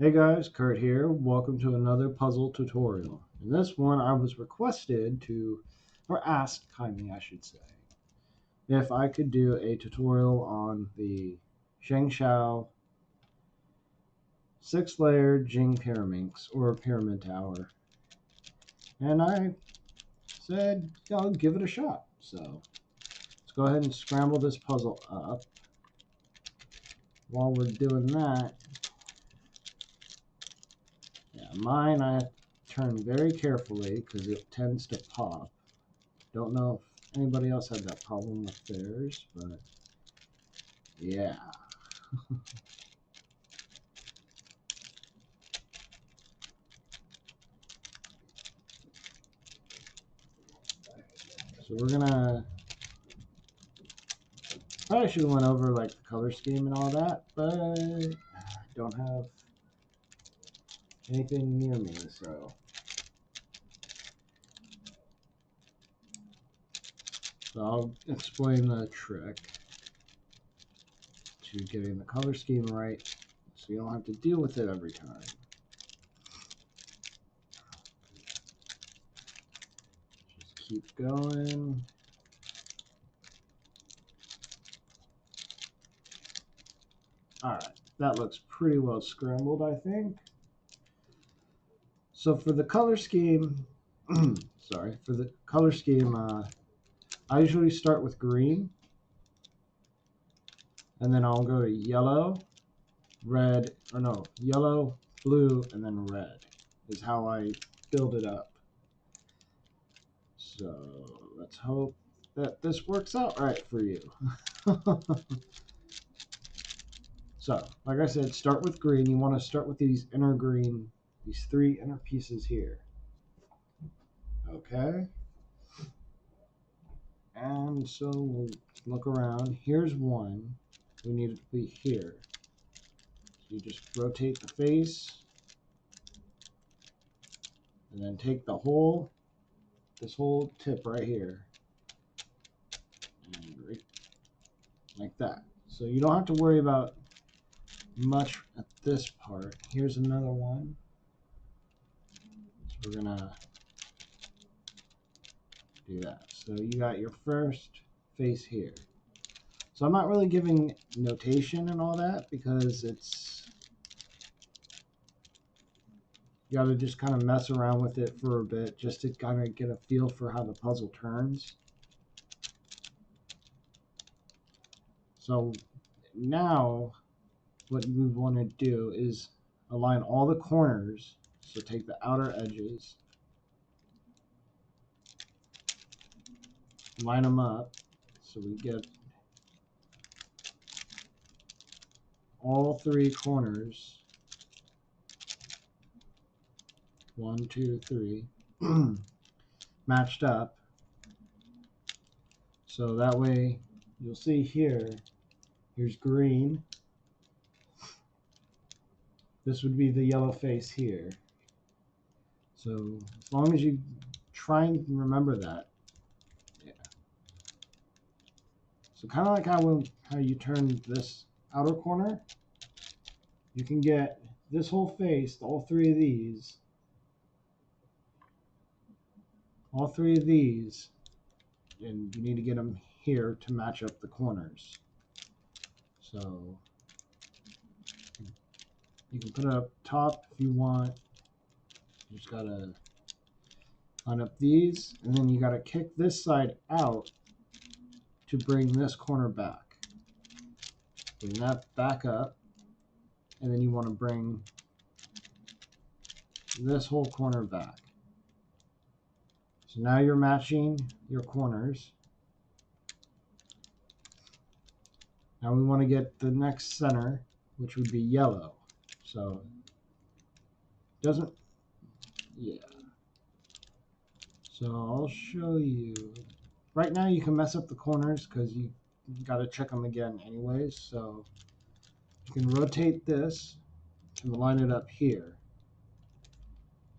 Hey guys, Kurt here. Welcome to another puzzle tutorial. In this one, I was requested to, or asked kindly, I should say, if I could do a tutorial on the ShengShou 6-layer Jing Pyraminx, or Pyramid Tower. And I said, I'll give it a shot. So let's go ahead and scramble this puzzle up. While we're doing that, mine I turn very carefully because it tends to pop. Don't know if anybody else had that problem with theirs, but yeah. So we're gonna probably should have went over like the color scheme and all that, but I don't have anything near me, so I'll explain the trick to getting the color scheme right, so you don't have to deal with it every time. Just keep going. Alright, that looks pretty well scrambled, I think. So for the color scheme, sorry, for the color scheme, I usually start with green, and then I'll go to yellow, red, or no, yellow, blue, and then red is how I build it up. So let's hope that this works out right for you. So, like I said, start with green. You want to start with these inner green, these three inner pieces here. Okay? And so we'll look around. Here's one. We need it to be here. So you just rotate the face, and then take the whole, this whole tip right here, and right like that. So you don't have to worry about much at this part. Here's another one. So we're gonna do that. So you got your first face here. So I'm not really giving notation and all that because it's, you got to just kind of mess around with it for a bit just to kind of get a feel for how the puzzle turns. So now what we want to do is align all the corners. So take the outer edges, line them up so we get all three corners. 1, 2, 3 matched up. So that way you'll see here, here's green. This would be the yellow face here. So as long as you try and remember that. Yeah. So kind of like how you turn this outer corner, you can get this whole face, all three of these, and you need to get them here to match up the corners. So you can put it up top if you want. You just gotta line up these, and then you gotta kick this side out to bring this corner back. Bring that back up, and then you want to bring this whole corner back. So now you're matching your corners. Now we want to get the next center, which would be yellow. So doesn't, yeah. So I'll show you. Right now you can mess up the corners because you got to check them again anyways. So you can rotate this to line it up here.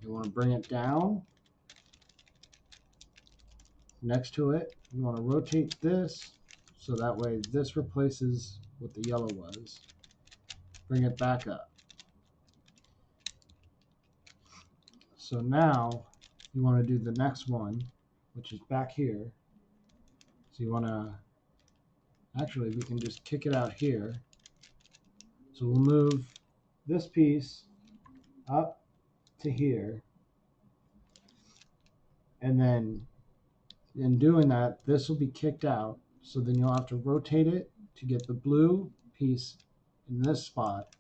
You want to bring it down next to it. You want to rotate this so that way this replaces what the yellow was. Bring it back up. So now you want to do the next one, which is back here. So you want to, actually we can just kick it out here. So we'll move this piece up to here. And then in doing that, this will be kicked out. So then you'll have to rotate it to get the blue piece in this spot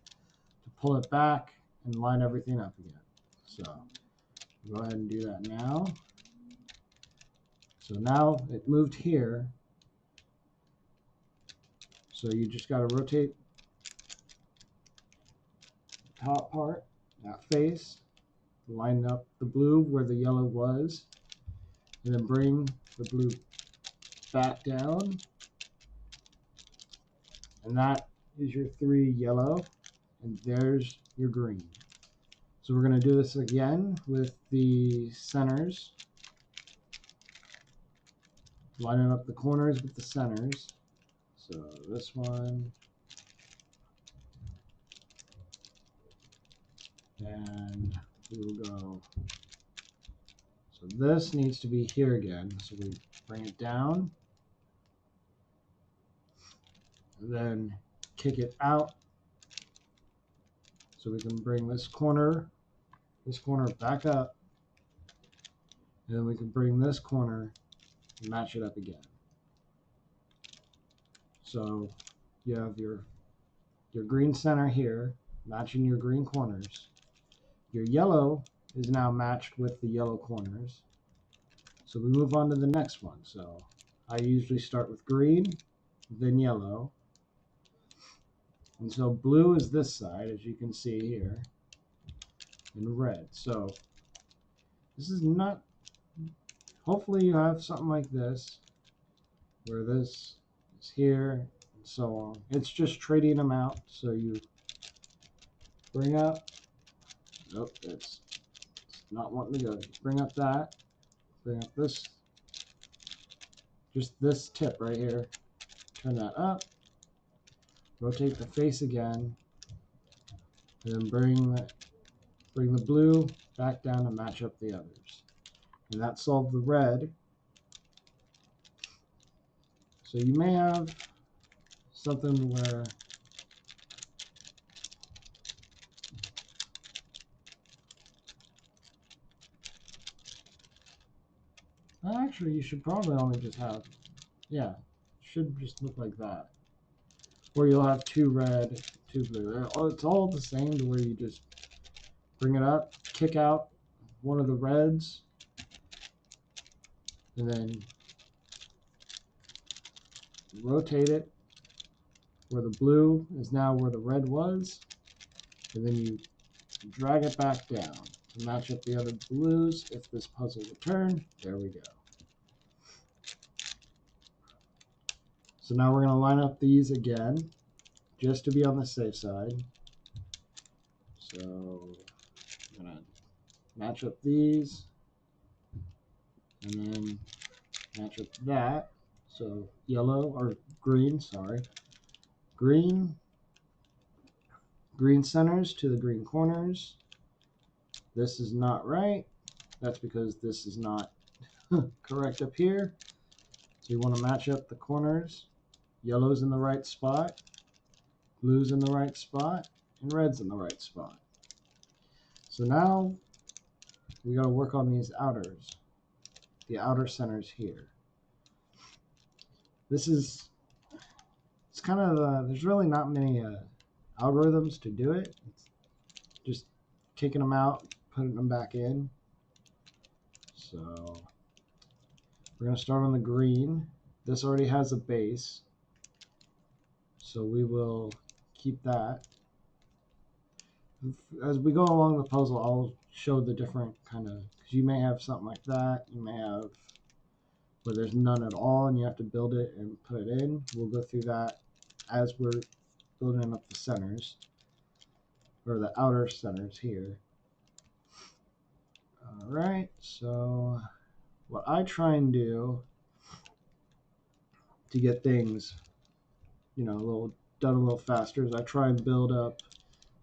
to pull it back and line everything up again. So go ahead and do that now. So now it moved here. So you just got to rotate the top part, that face, line up the blue where the yellow was, and then bring the blue back down. And that is your 3 yellow, and there's your green. So we're going to do this again with the centers, lining up the corners with the centers. So this one, and we will go, so this needs to be here again. So we bring it down, and then kick it out. So we can bring this corner back up, and then we can bring this corner and match it up again. So you have your green center here, matching your green corners. Your yellow is now matched with the yellow corners. So we move on to the next one. So I usually start with green, then yellow. And so blue is this side, as you can see here, and red. So this is not, hopefully you have something like this, where this is here, and so on. It's just trading them out. So you bring up, nope, it's not wanting to go. Bring up that, bring up this, just this tip right here, turn that up, rotate the face again, and then bring the blue back down and match up the others. And that solved the red. So you may have something where actually you should probably only just have, yeah, should just look like that. Or you'll have 2 red, 2 blue. It's all the same to where you just bring it up, kick out one of the reds, and then rotate it where the blue is now where the red was, and then you drag it back down to match up the other blues. If this puzzle will turn, there we go. So now we're going to line up these again, just to be on the safe side. So I'm going to match up these, and then match up that. So yellow, or green, sorry. Green centers to the green corners. This is not right. That's because this is not correct up here. So you want to match up the corners. Yellow's in the right spot, blue's in the right spot, and red's in the right spot. So now we got to work on these outers, the outer centers here. This is, it's kind of, there's really not many algorithms to do it. It's just kicking them out, putting them back in. So we're going to start on the green. This already has a base, so we will keep that. As we go along the puzzle, I'll show the different kind of, because you may have something like that. You may have where there's none at all and you have to build it and put it in. We'll go through that as we're building up the centers, or the outer centers here. All right, so what I try and do to get things, you know, done a little faster is I try and build up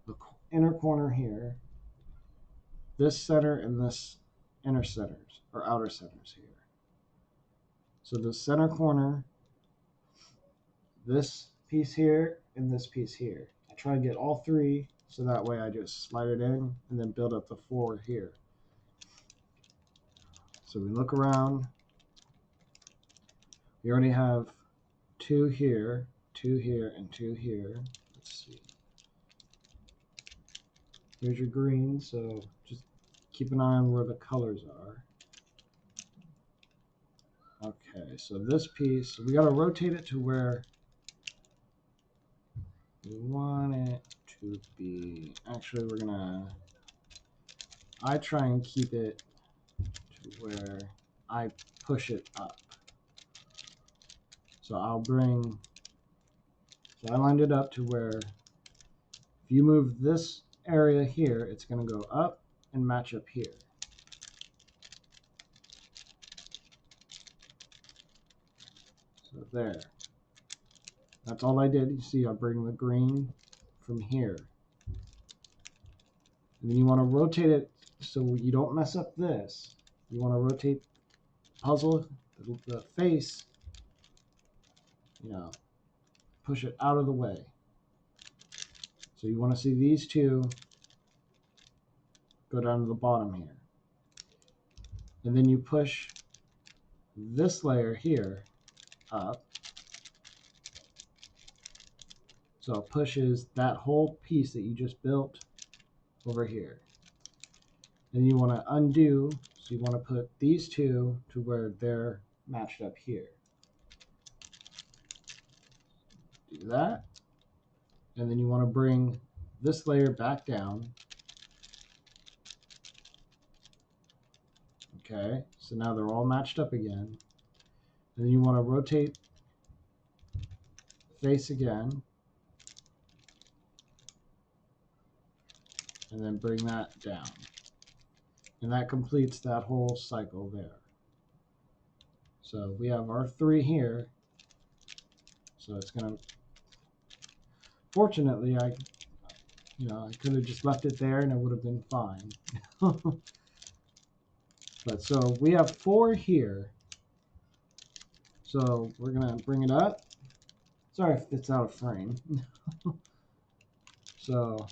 the inner corner here, this center and this inner centers or outer centers here. So the center corner, this piece here, and this piece here. I try to get all three, so that way I just slide it in and then build up the 4 here. So we look around. We already have 2 here, 2 here, and 2 here. Let's see. Here's your green, so just keep an eye on where the colors are. Okay, so this piece, we got to rotate it to where we want it to be. Actually, I try and keep it to where I push it up. So I lined it up to where if you move this area here, it's going to go up and match up here. So there. That's all I did. You see, I bring the green from here. And then you want to rotate it so you don't mess up this. You want to rotate the puzzle, the face, push it out of the way. So you want to see these two go down to the bottom here. And then you push this layer here up. So it pushes that whole piece that you just built over here. Then you want to undo, so you want to put these two to where they're matched up here. Do that. And then you want to bring this layer back down. Okay, so now they're all matched up again. And then you want to rotate the face again. And then bring that down. And that completes that whole cycle there. So we have our 3 here. So it's going to, fortunately, I could have just left it there and it would have been fine. But so we have 4 here. So we're going to bring it up. Sorry if it's out of frame. So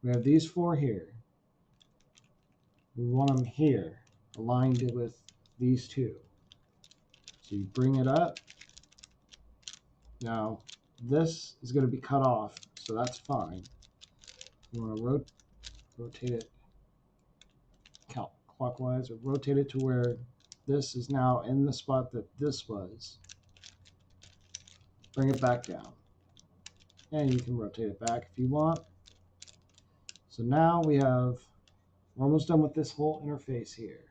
we have these 4 here. We want them here, aligned with these 2. So you bring it up. Now this is going to be cut off, so that's fine. You want to rotate it clockwise, or rotate it to where this is now in the spot that this was. Bring it back down. And you can rotate it back if you want. So now we're almost done with this whole interface here.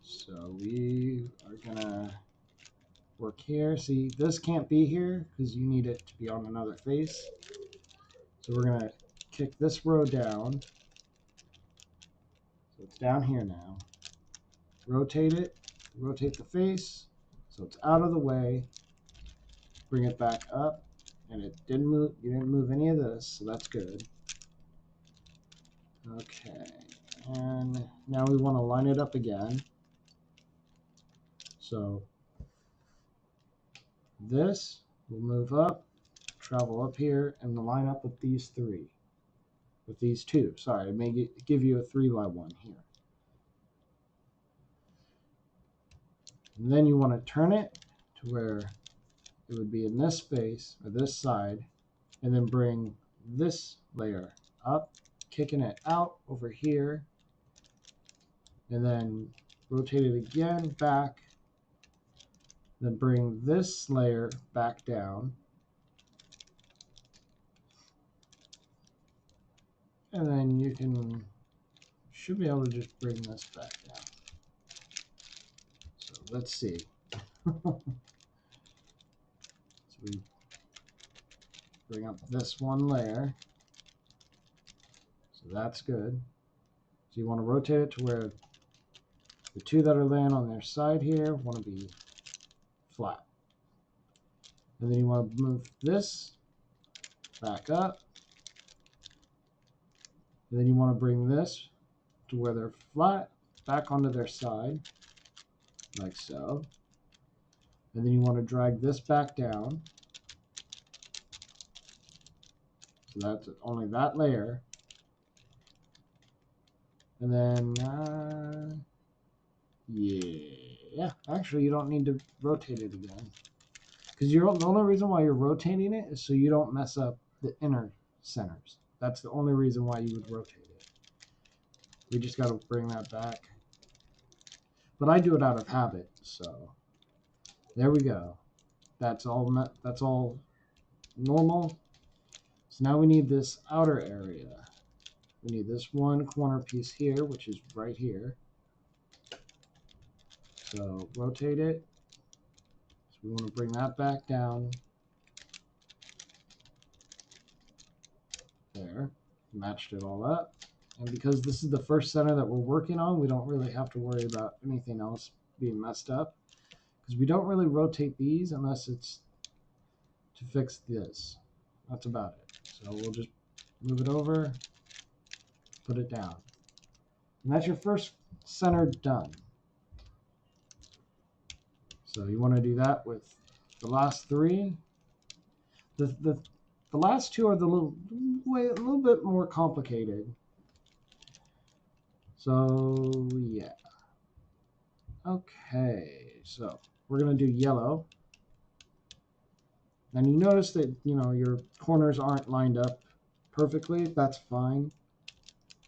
So we are gonna work here. See, this can't be here because you need it to be on another face. So we're gonna kick this row down. So it's down here now. Rotate it, rotate the face, so it's out of the way. Bring it back up, and it didn't move. You didn't move any of this, so that's good. Okay, and now we want to line it up again. So this will move up, travel up here, and line up with these 3. With these 2. Sorry, it may give you a 3x1 here. And then you want to turn it to where it would be in this space, or this side, and then bring this layer up, kicking it out over here, and then rotate it again back, then bring this layer back down, and then you should be able to just bring this back down. So let's see. So we bring up this one layer. So that's good. So you want to rotate it to where the 2 that are laying on their side here want to be flat. And then you want to move this back up. And then you want to bring this to where they're flat, back onto their side, like so. And then you want to drag this back down. So that's only that layer. And then, yeah, actually you don't need to rotate it again. Because the only reason why you're rotating it is so you don't mess up the inner centers. That's the only reason why you would rotate it. We just got to bring that back. But I do it out of habit, so there we go. That's all normal. So now we need this outer area. We need this one corner piece here, which is right here. So rotate it. So we want to bring that back down. There. Matched it all up. And because this is the first center that we're working on, we don't really have to worry about anything else being messed up. Because we don't really rotate these unless it's to fix this. That's about it. So we'll just move it over, put it down. And that's your first center done. So you want to do that with the last three. The last two are a little bit more complicated. So yeah. Okay, so we're gonna do yellow. And you notice that your corners aren't lined up perfectly. That's fine.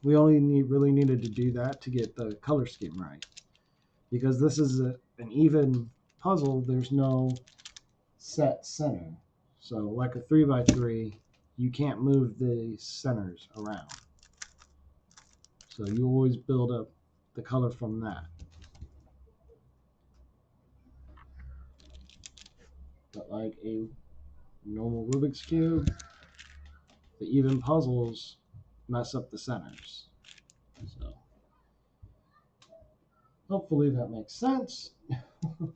We only really needed to do that to get the color scheme right. Because this is an even puzzle, there's no set center. So like a 3x3, you can't move the centers around. So you always build up the color from that. But like a normal Rubik's Cube, the even puzzles mess up the centers. So hopefully that makes sense. All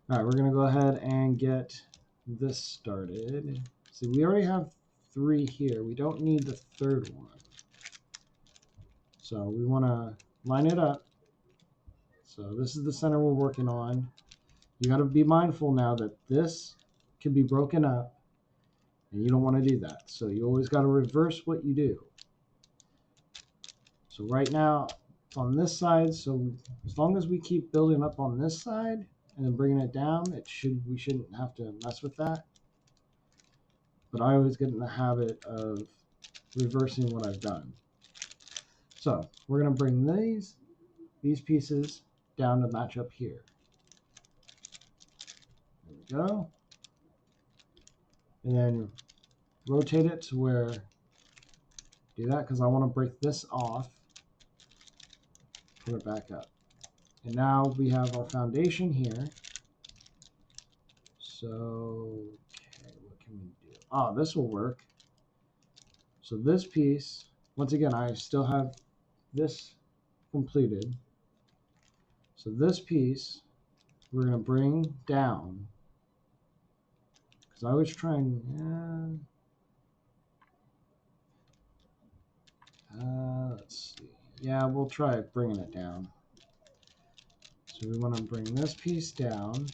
right, we're going to go ahead and get this started. See, we already have 3 here. We don't need the third one. So we want to line it up. So this is the center we're working on. You got to be mindful now that this can be broken up, and you don't want to do that. So you always got to reverse what you do. So right now, it's on this side. So as long as we keep building up on this side and then bringing it down, we shouldn't have to mess with that. But I always get in the habit of reversing what I've done. So we're going to bring these pieces down to match up here. There we go. And then rotate it to where, do that because I want to break this off, put it back up. And now we have our foundation here. So, okay, what can we do? Oh, this will work. So this piece, once again, I still have this completed. So this piece, we're going to bring down. Because I was trying, let's see. Yeah, we'll try bringing it down. So we want to bring this piece down.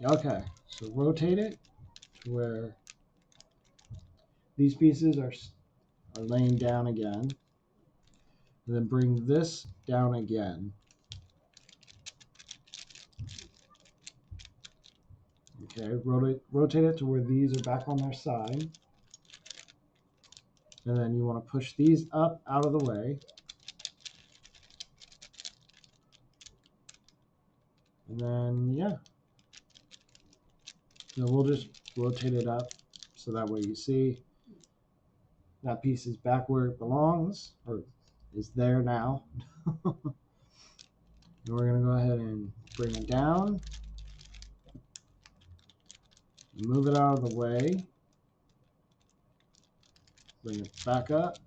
Okay, so rotate it to where these pieces are laying down again. And then bring this down again. Okay, rotate it to where these are back on their side. And then you want to push these up out of the way. And then, yeah. So we'll just rotate it up so that way you see that piece is back where it belongs, or is there now. And we're going to go ahead and bring it down. Move it out of the way. Bring it back up.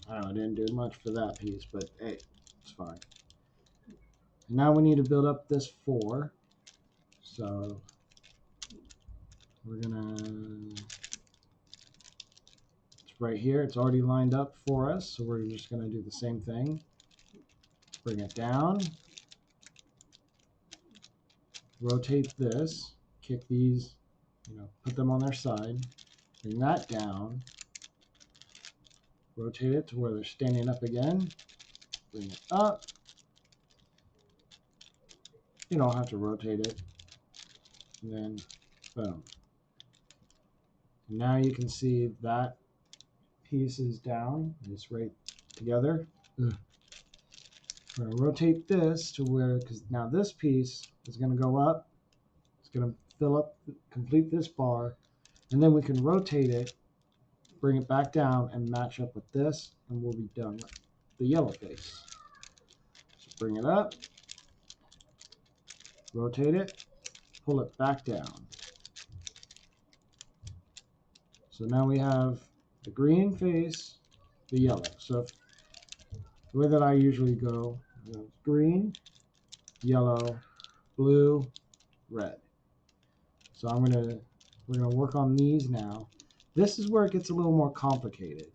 I don't know, I didn't do much for that piece, but hey, it's fine. And now we need to build up this 4. So we're gonna, it's right here. It's already lined up for us. So we're just gonna do the same thing. Bring it down. Rotate this. Kick these, put them on their side. Bring that down. Rotate it to where they're standing up again. Bring it up. You don't have to rotate it. And then, boom. Now you can see that piece is down. It's right together. Ugh. We're going to rotate this to where, because now this piece is going to go up. It's going to fill up, complete this bar. And then we can rotate it, bring it back down, and match up with this. And we'll be done with the yellow face. So bring it up. Rotate it. Pull it back down. So now we have the green face, the yellow. So the way that I usually go, green, yellow, blue, red. So we're gonna work on these now. This is where it gets a little more complicated.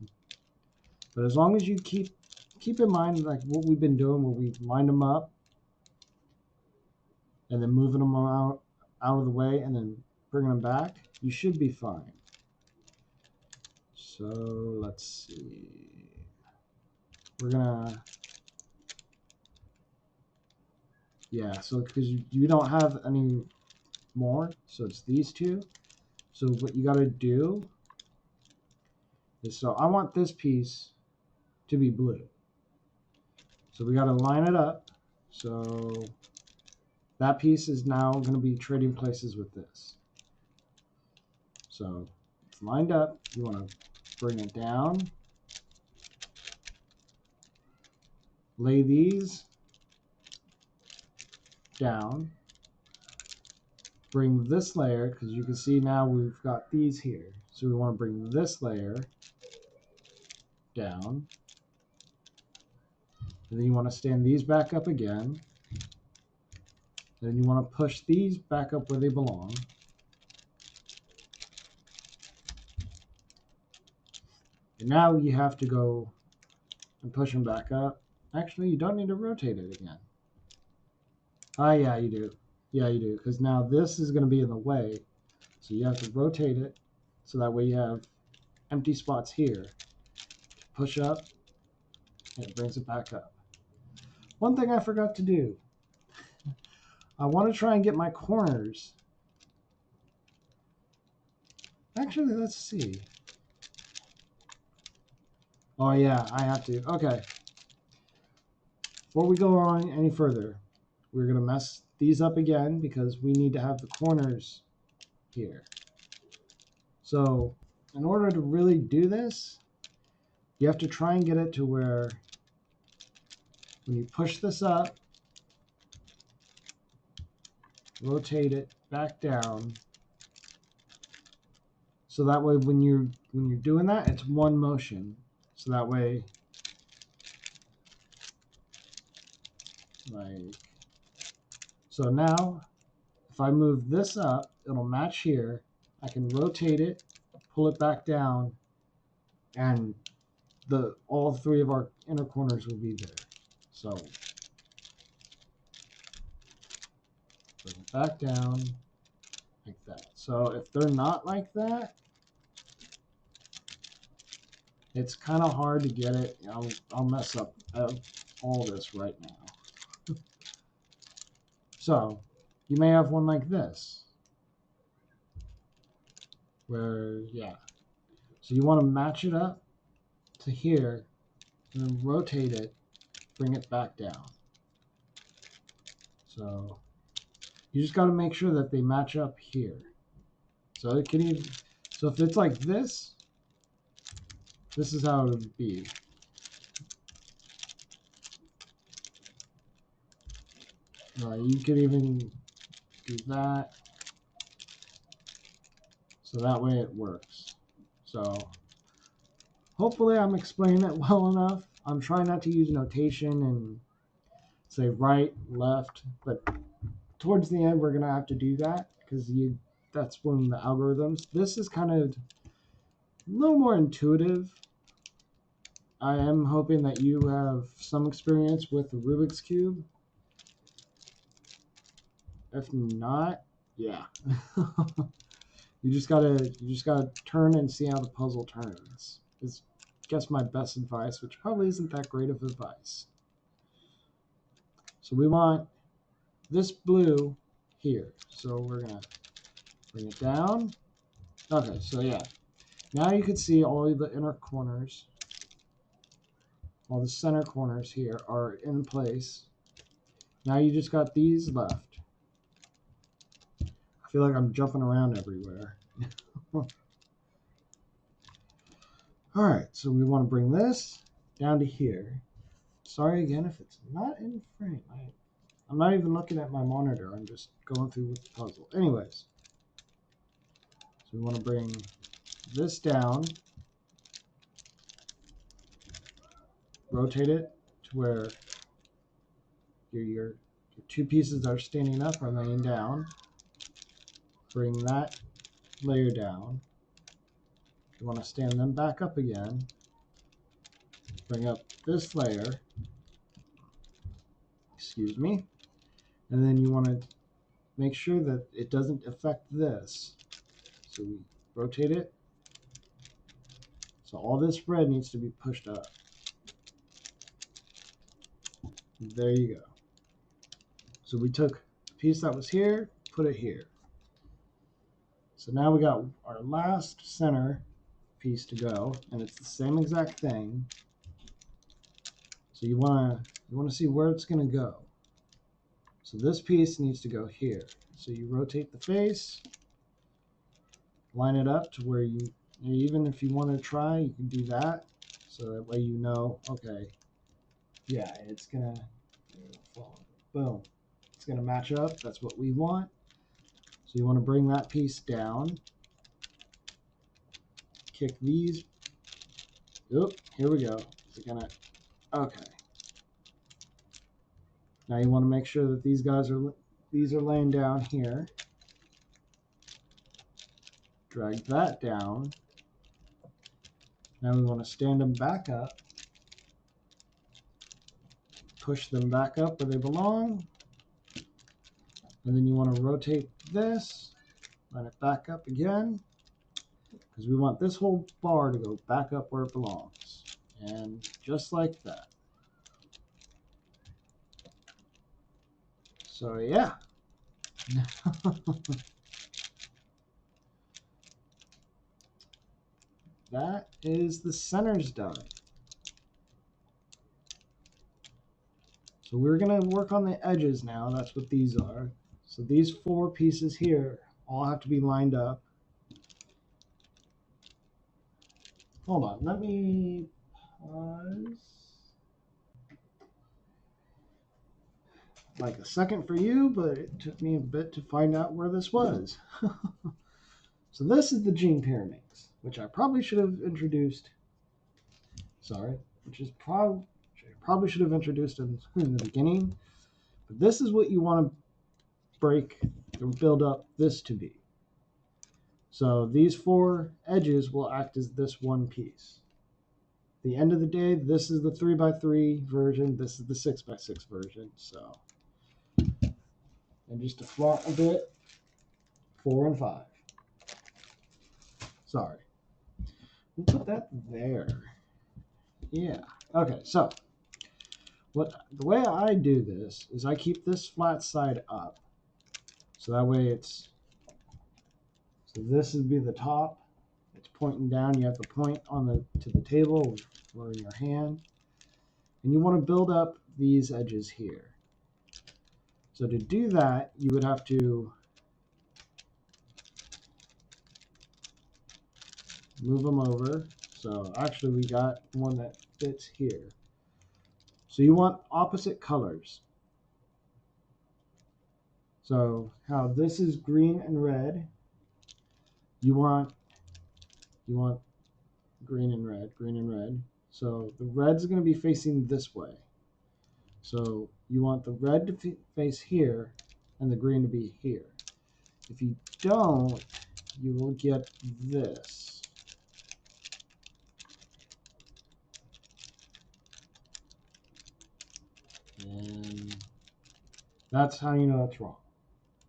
But as long as you keep in mind like what we've been doing, where we've lined them up and then moving them out of the way and then bringing them back, you should be fine. So let's see. We're gonna, yeah, so because you don't have any more, so it's these two. So what you got to do is, so I want this piece to be blue. So we got to line it up. So that piece is now going to be trading places with this. So it's lined up. You want to bring it down. Lay these down. Bring this layer, because you can see now we've got these here. So we want to bring this layer down. And then you want to stand these back up again. And then you want to push these back up where they belong. And now you have to go and push them back up. Actually, you don't need to rotate it again. Ah, yeah, you do. Yeah, you do. Because now this is going to be in the way. So you have to rotate it. So that way you have empty spots here. Push up. And it brings it back up. One thing I forgot to do. I want to try and get my corners. Actually, let's see. Oh, yeah, I have to. Okay. Before we go on any further, we're going to mess these up again because we need to have the corners here. So in order to really do this, you have to try and get it to where when you push this up, rotate it back down. So that way when you're doing that, it's one motion. So that way, like, so now if I move this up, it'll match here. I can rotate it, pull it back down, and all three of our inner corners will be there. So bring it back down like that. So if they're not like that, it's kind of hard to get it. I'll mess up all this right now. So you may have one like this, where, yeah. So you want to match it up to here, and then rotate it, bring it back down. So you just got to make sure that they match up here. So it can even, so if it's like this, this is how it would be. You could even do that. So that way it works. So hopefully I'm explaining it well enough. I'm trying not to use notation and say right, left, but towards the end we're gonna have to do that because that's when the algorithms. This is kind of a little more intuitive. I am hoping that you have some experience with the Rubik's Cube. If not, yeah. You just gotta turn and see how the puzzle turns. Is I guess my best advice, which probably isn't that great of advice. So we want this blue here. So we're gonna bring it down. Okay, so yeah. Now you can see all of the inner corners. All the center corners here are in place. Now you just got these left. I feel like I'm jumping around everywhere. Alright, so we want to bring this down to here. Sorry again if it's not in frame. I'm not even looking at my monitor. I'm just going through with the puzzle. Anyways, so we want to bring this down. Rotate it to where your two pieces that are standing up are laying down. Bring that layer down. You want to stand them back up again. Bring up this layer. Excuse me. And then you want to make sure that it doesn't affect this. So we rotate it. So all this red needs to be pushed up. There you go. So we took a piece that was here, put it here. So now we got our last center piece to go, and it's the same exact thing. So you want to see where it's going to go. So this piece needs to go here. So you rotate the face, line it up to where even if you want to try, you can do that. So that way you know, okay, yeah, it's going to, boom, it's going to match up. That's what we want. So you want to bring that piece down, kick these. Oop, here we go. It's gonna, okay. Now you want to make sure that these are laying down here. Drag that down. Now we want to stand them back up. Push them back up where they belong. And then you want to rotate this, line it back up again, because we want this whole bar to go back up where it belongs. And just like that. So yeah. That is the centers done. So we're going to work on the edges now. That's what these are. So these four pieces here all have to be lined up. Hold on, let me pause. Like a second for you, but it took me a bit to find out where this was. So this is the Jing Pyraminx, which I probably should have introduced. Sorry, which I probably should have introduced in the beginning. But this is what you want to break or build up this to be. So these four edges will act as this one piece. At the end of the day, this is the 3x3 version. This is the 6x6 version. So, and just to flaunt a bit, 4 and 5. Sorry. We'll put that there. Yeah. Okay. So, the way I do this is I keep this flat side up. So that way it's. So this would be the top. It's pointing down. You have the point to the table or in your hand. And you want to build up these edges here. So to do that, you would have to move them over. So actually we got one that fits here. So you want opposite colors. So how this is green and red, you want green and red. So the red's going to be facing this way. So you want the red to face here, and the green to be here. If you don't, you will get this. And that's how you know it's wrong.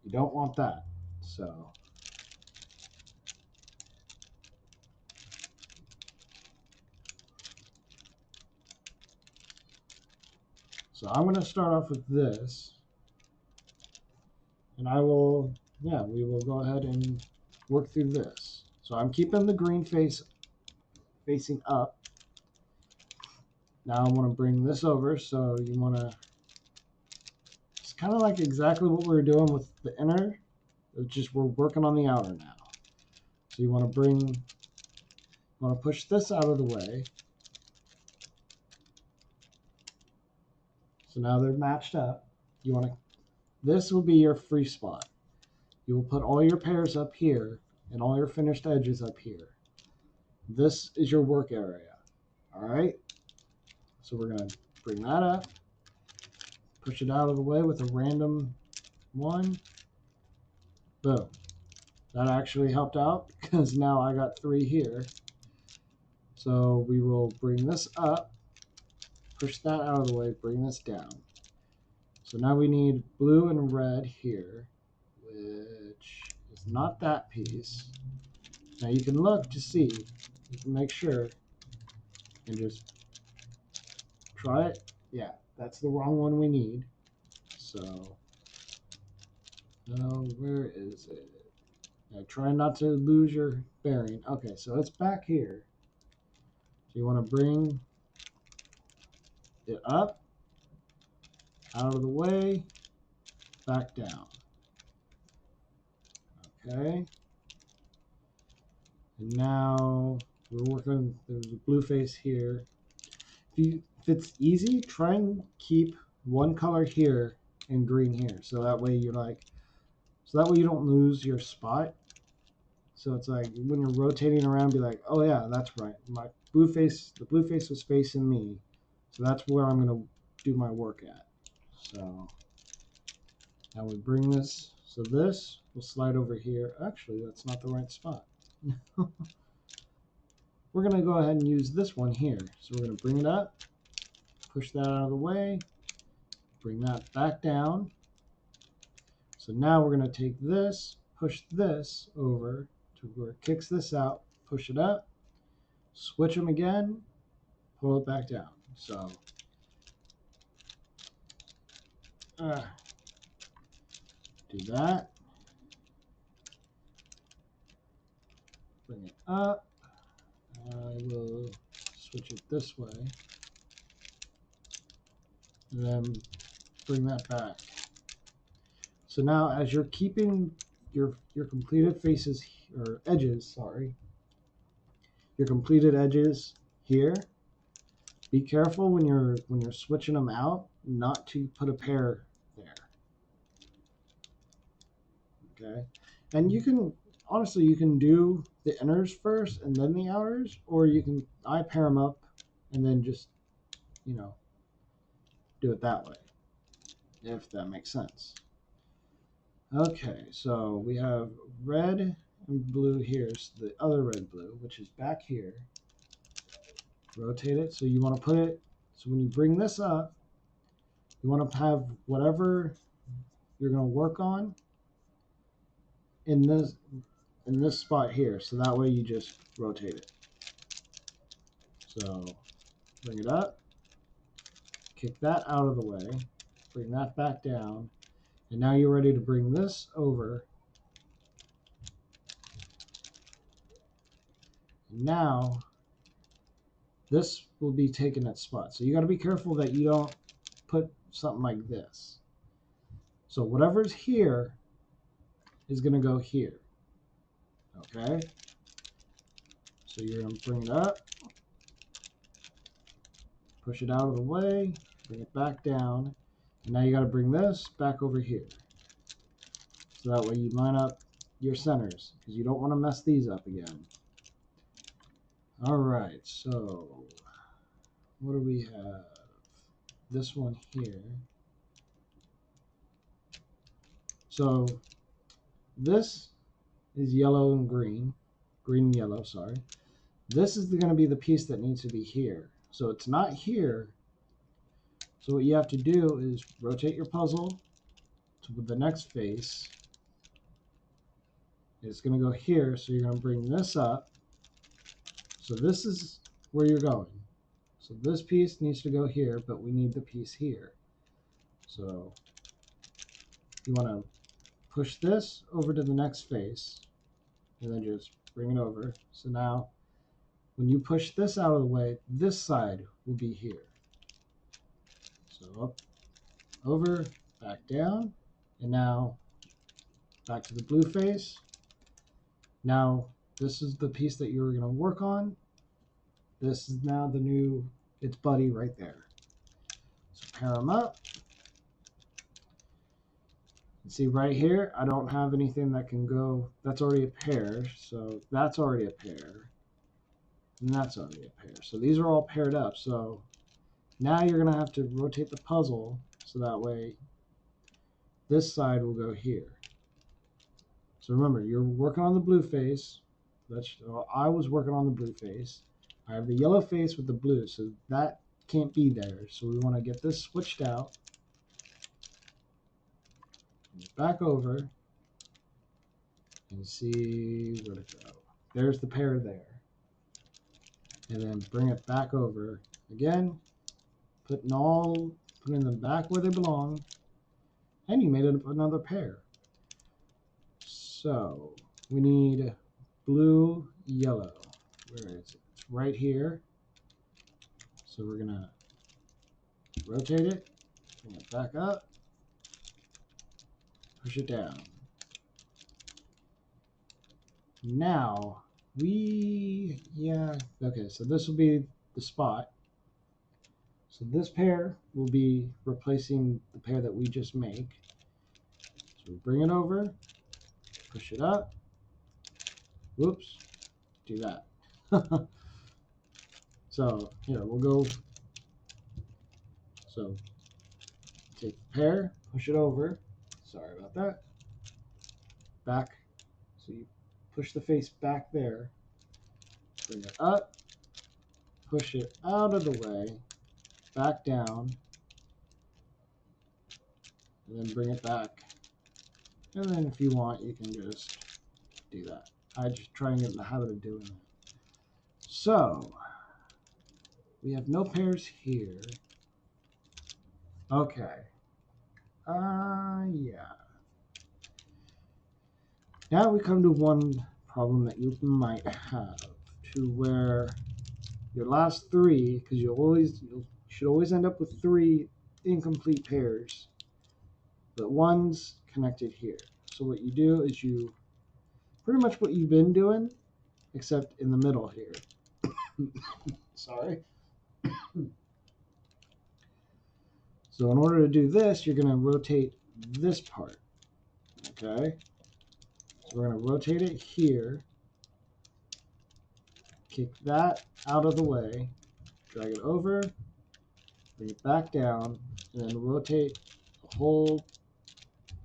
You don't want that. So I'm going to start off with this. And I will, yeah, we will go ahead and work through this. So I'm keeping the green face facing up. Now I want to bring this over. So you want to, it's kind of like exactly what we were doing with the inner. It's just we're working on the outer now. So you want to push this out of the way. So now they're matched up. You want to, this will be your free spot. You will put all your pairs up here and all your finished edges up here. This is your work area. All right. So we're going to bring that up, push it out of the way with a random one. Boom. That actually helped out because now I got 3 here. So we will bring this up, push that out of the way, bring this down. So now we need blue and red here, which is not that piece. Now you can look to see, you can make sure, and just try it. Yeah, that's the wrong one we need. So, no, where is it? Now try not to lose your bearing. Okay, so it's back here. So you want to bring it up, out of the way, back down. Okay. And now we're working, there's a blue face here. If it's easy, try and keep one color here and green here. So that way you're like, so that way you don't lose your spot. So it's like when you're rotating around, be like, oh yeah, that's right. My blue face, the blue face was facing me. So that's where I'm going to do my work at. So now we bring this. So this will slide over here. Actually, that's not the right spot. We're going to go ahead and use this one here. So we're going to bring it up, push that out of the way, bring that back down. So now we're going to take this, push this over to where it kicks this out, push it up, switch them again, pull it back down. So do that. Bring it up. I will switch it this way. And then bring that back. So now as you're keeping your completed faces, or edges, sorry, your completed edges here, be careful when you're switching them out not to put a pair there. Okay, and you can honestly you can do the inners first and then the outers, or you can pair them up and then just do it that way, if that makes sense. Okay, so we have red and blue here, so the other red blue, which is back here. Rotate it, so you want to put it, so when you bring this up, you want to have whatever you're going to work on in this spot here, so that way you just rotate it. So bring it up, kick that out of the way, bring that back down, and now you're ready to bring this over. Now this will be taking that spot, so you got to be careful that you don't put something like this. So whatever's here is going to go here. Okay, so you're going to bring it up, push it out of the way, bring it back down, and now you got to bring this back over here. So that way you line up your centers, because you don't want to mess these up again. All right, so what do we have? This one here. So this is yellow and green. Green and yellow, sorry. This is going to be the piece that needs to be here. So it's not here. So what you have to do is rotate your puzzle to the next face. It's going to go here. So you're going to bring this up. So this is where you're going. So this piece needs to go here, but we need the piece here. So you want to push this over to the next face and then just bring it over. So now when you push this out of the way, this side will be here. So up, over, back down, and now back to the blue face. Now this is the piece that you're going to work on. This is now the new, its buddy right there. So pair them up. And see right here, I don't have anything that can go, that's already a pair. So that's already a pair. And that's already a pair. So these are all paired up. So now you're going to have to rotate the puzzle so that way this side will go here. So remember, you're working on the blue face. I was working on the blue face. I have the yellow face with the blue, so that can't be there. So we want to get this switched out. Back over and see where to go. There's the pair there. And then bring it back over again, putting them back where they belong, and you made it another pair. So we need blue, yellow. Where is it? It's right here. So we're gonna rotate it, bring it back up, push it down. Now okay, so this will be the spot. So this pair will be replacing the pair that we just make. So we bring it over, push it up. Whoops, do that. So here, we'll go. So take the pair, push it over. Sorry about that. Back. So you push the face back there. Bring it up. Push it out of the way. Back down. And then bring it back. And then if you want, you can just do that. I just try and get in the habit of doing it. So we have no pairs here. Okay. Yeah. Now we come to one problem that you might have, to where your last three, because you should always end up with 3 incomplete pairs, but one's connected here. So what you do is you pretty much what you've been doing, except in the middle here. Sorry. So in order to do this, you're going to rotate this part. Okay? So we're going to rotate it here. Kick that out of the way. Drag it over. Bring it back down. And then rotate the whole,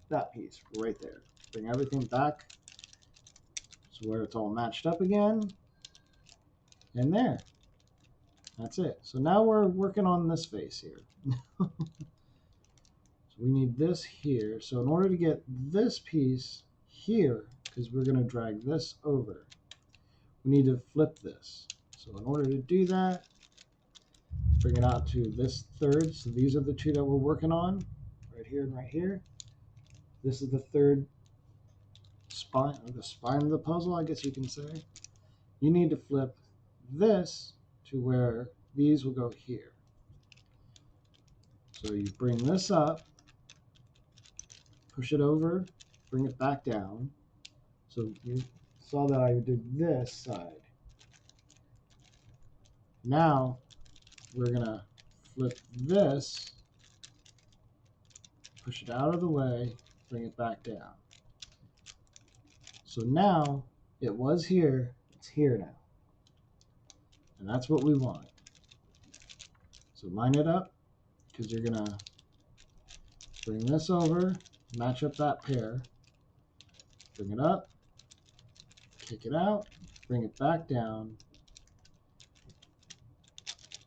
that piece right there. Bring everything back to where it's all matched up again. And there. That's it. So now we're working on this face here. So we need this here. So in order to get this piece here, because we're going to drag this over, we need to flip this. So in order to do that, bring it out to this third. So these are the 2 that we're working on, right here and right here. This is the third spine, or the spine of the puzzle, I guess you can say. You need to flip this to where these will go here. So you bring this up, push it over, bring it back down. So you saw that I did this side. Now we're going to flip this, push it out of the way, bring it back down. So now it was here, it's here now. And that's what we want. So line it up, because you're going to bring this over, match up that pair, bring it up, kick it out, bring it back down,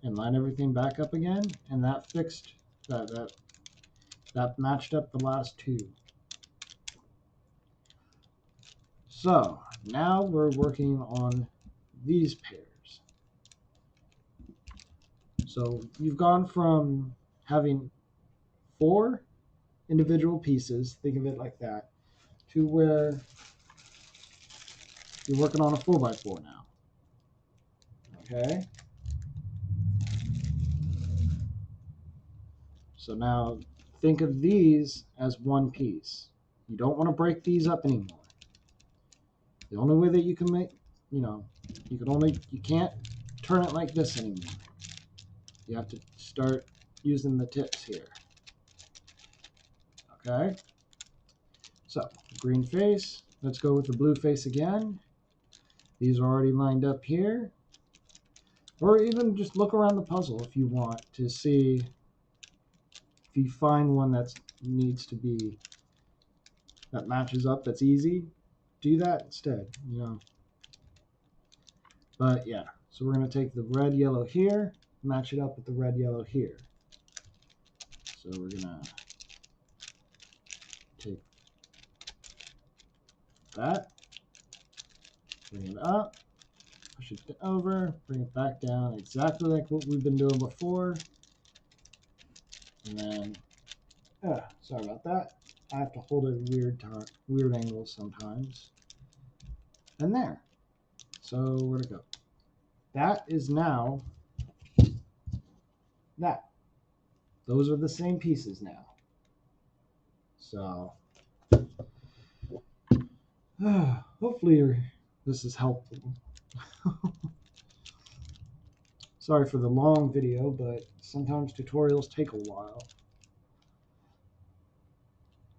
and line everything back up again, and that fixed that matched up the last two. So now we're working on these pairs. So you've gone from having 4 individual pieces, think of it like that, to where you're working on a 4x4 now. Okay? So now think of these as one piece. You don't want to break these up anymore. The only way that you can make, you can't turn it like this anymore. You have to start using the tips here. Okay? So, green face. Let's go with the blue face again. These are already lined up here. Or even just look around the puzzle if you want to see if you find one that needs to be, that matches up, that's easy. Do that instead, But yeah, so we're going to take the red, yellow here, match it up with the red, yellow here. So we're going to take that, bring it up, push it over, bring it back down, exactly like what we've been doing before. And then, sorry about that. I have to hold it at weird angles sometimes. And there. So where to go? That is now that. Those are the same pieces now. So hopefully this is helpful. Sorry for the long video, but sometimes tutorials take a while.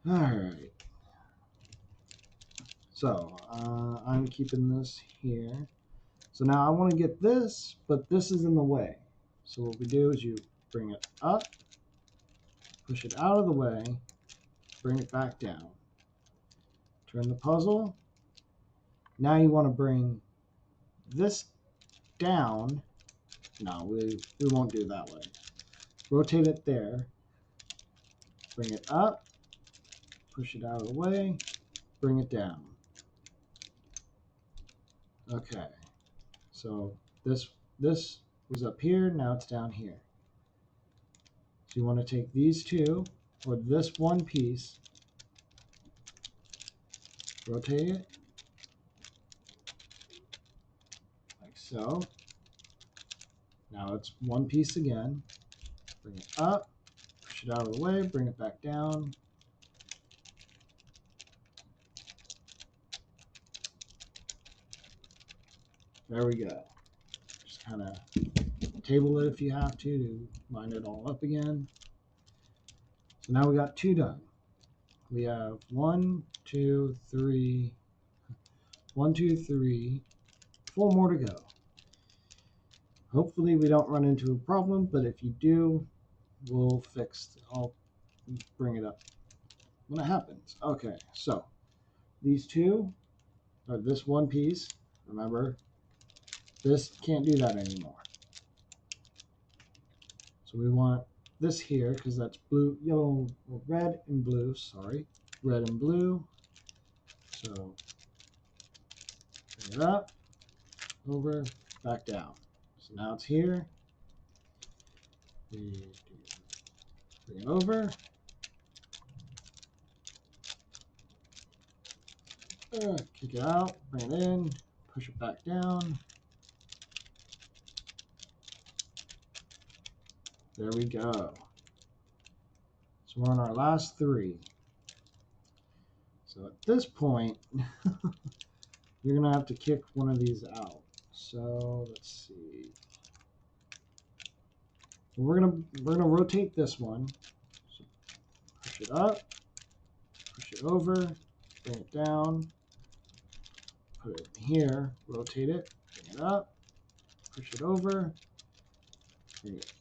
Alright. So I'm keeping this here. So now I want to get this, but this is in the way. So what we do is you bring it up, push it out of the way, bring it back down. Turn the puzzle. Now you want to bring this down. No, we won't do it that way. Rotate it there. Bring it up. Push it out of the way. Bring it down. Okay. So this was up here. Now it's down here. So you want to take these two, or this one piece, rotate it, like so. Now it's one piece again. Bring it up, push it out of the way, bring it back down. There we go. Just kind of table it if you have to line it all up again. So now we got 2 done. We have 1, 2, 3, 1, 2, 3, 4 more to go. Hopefully we don't run into a problem, but if you do, I'll bring it up when it happens. Okay, so these two, or this one piece, remember, this can't do that anymore. So we want this here, because that's blue, yellow, or red and blue, sorry. Red and blue. So bring it up, over, back down. So now it's here. We bring it over. Kick it out, bring it in, push it back down. There we go. So we're on our last 3. So at this point, you're gonna have to kick one of these out. So let's see. We're gonna rotate this one. So push it up, push it over, bring it down, put it here, rotate it, bring it up, push it over, bring it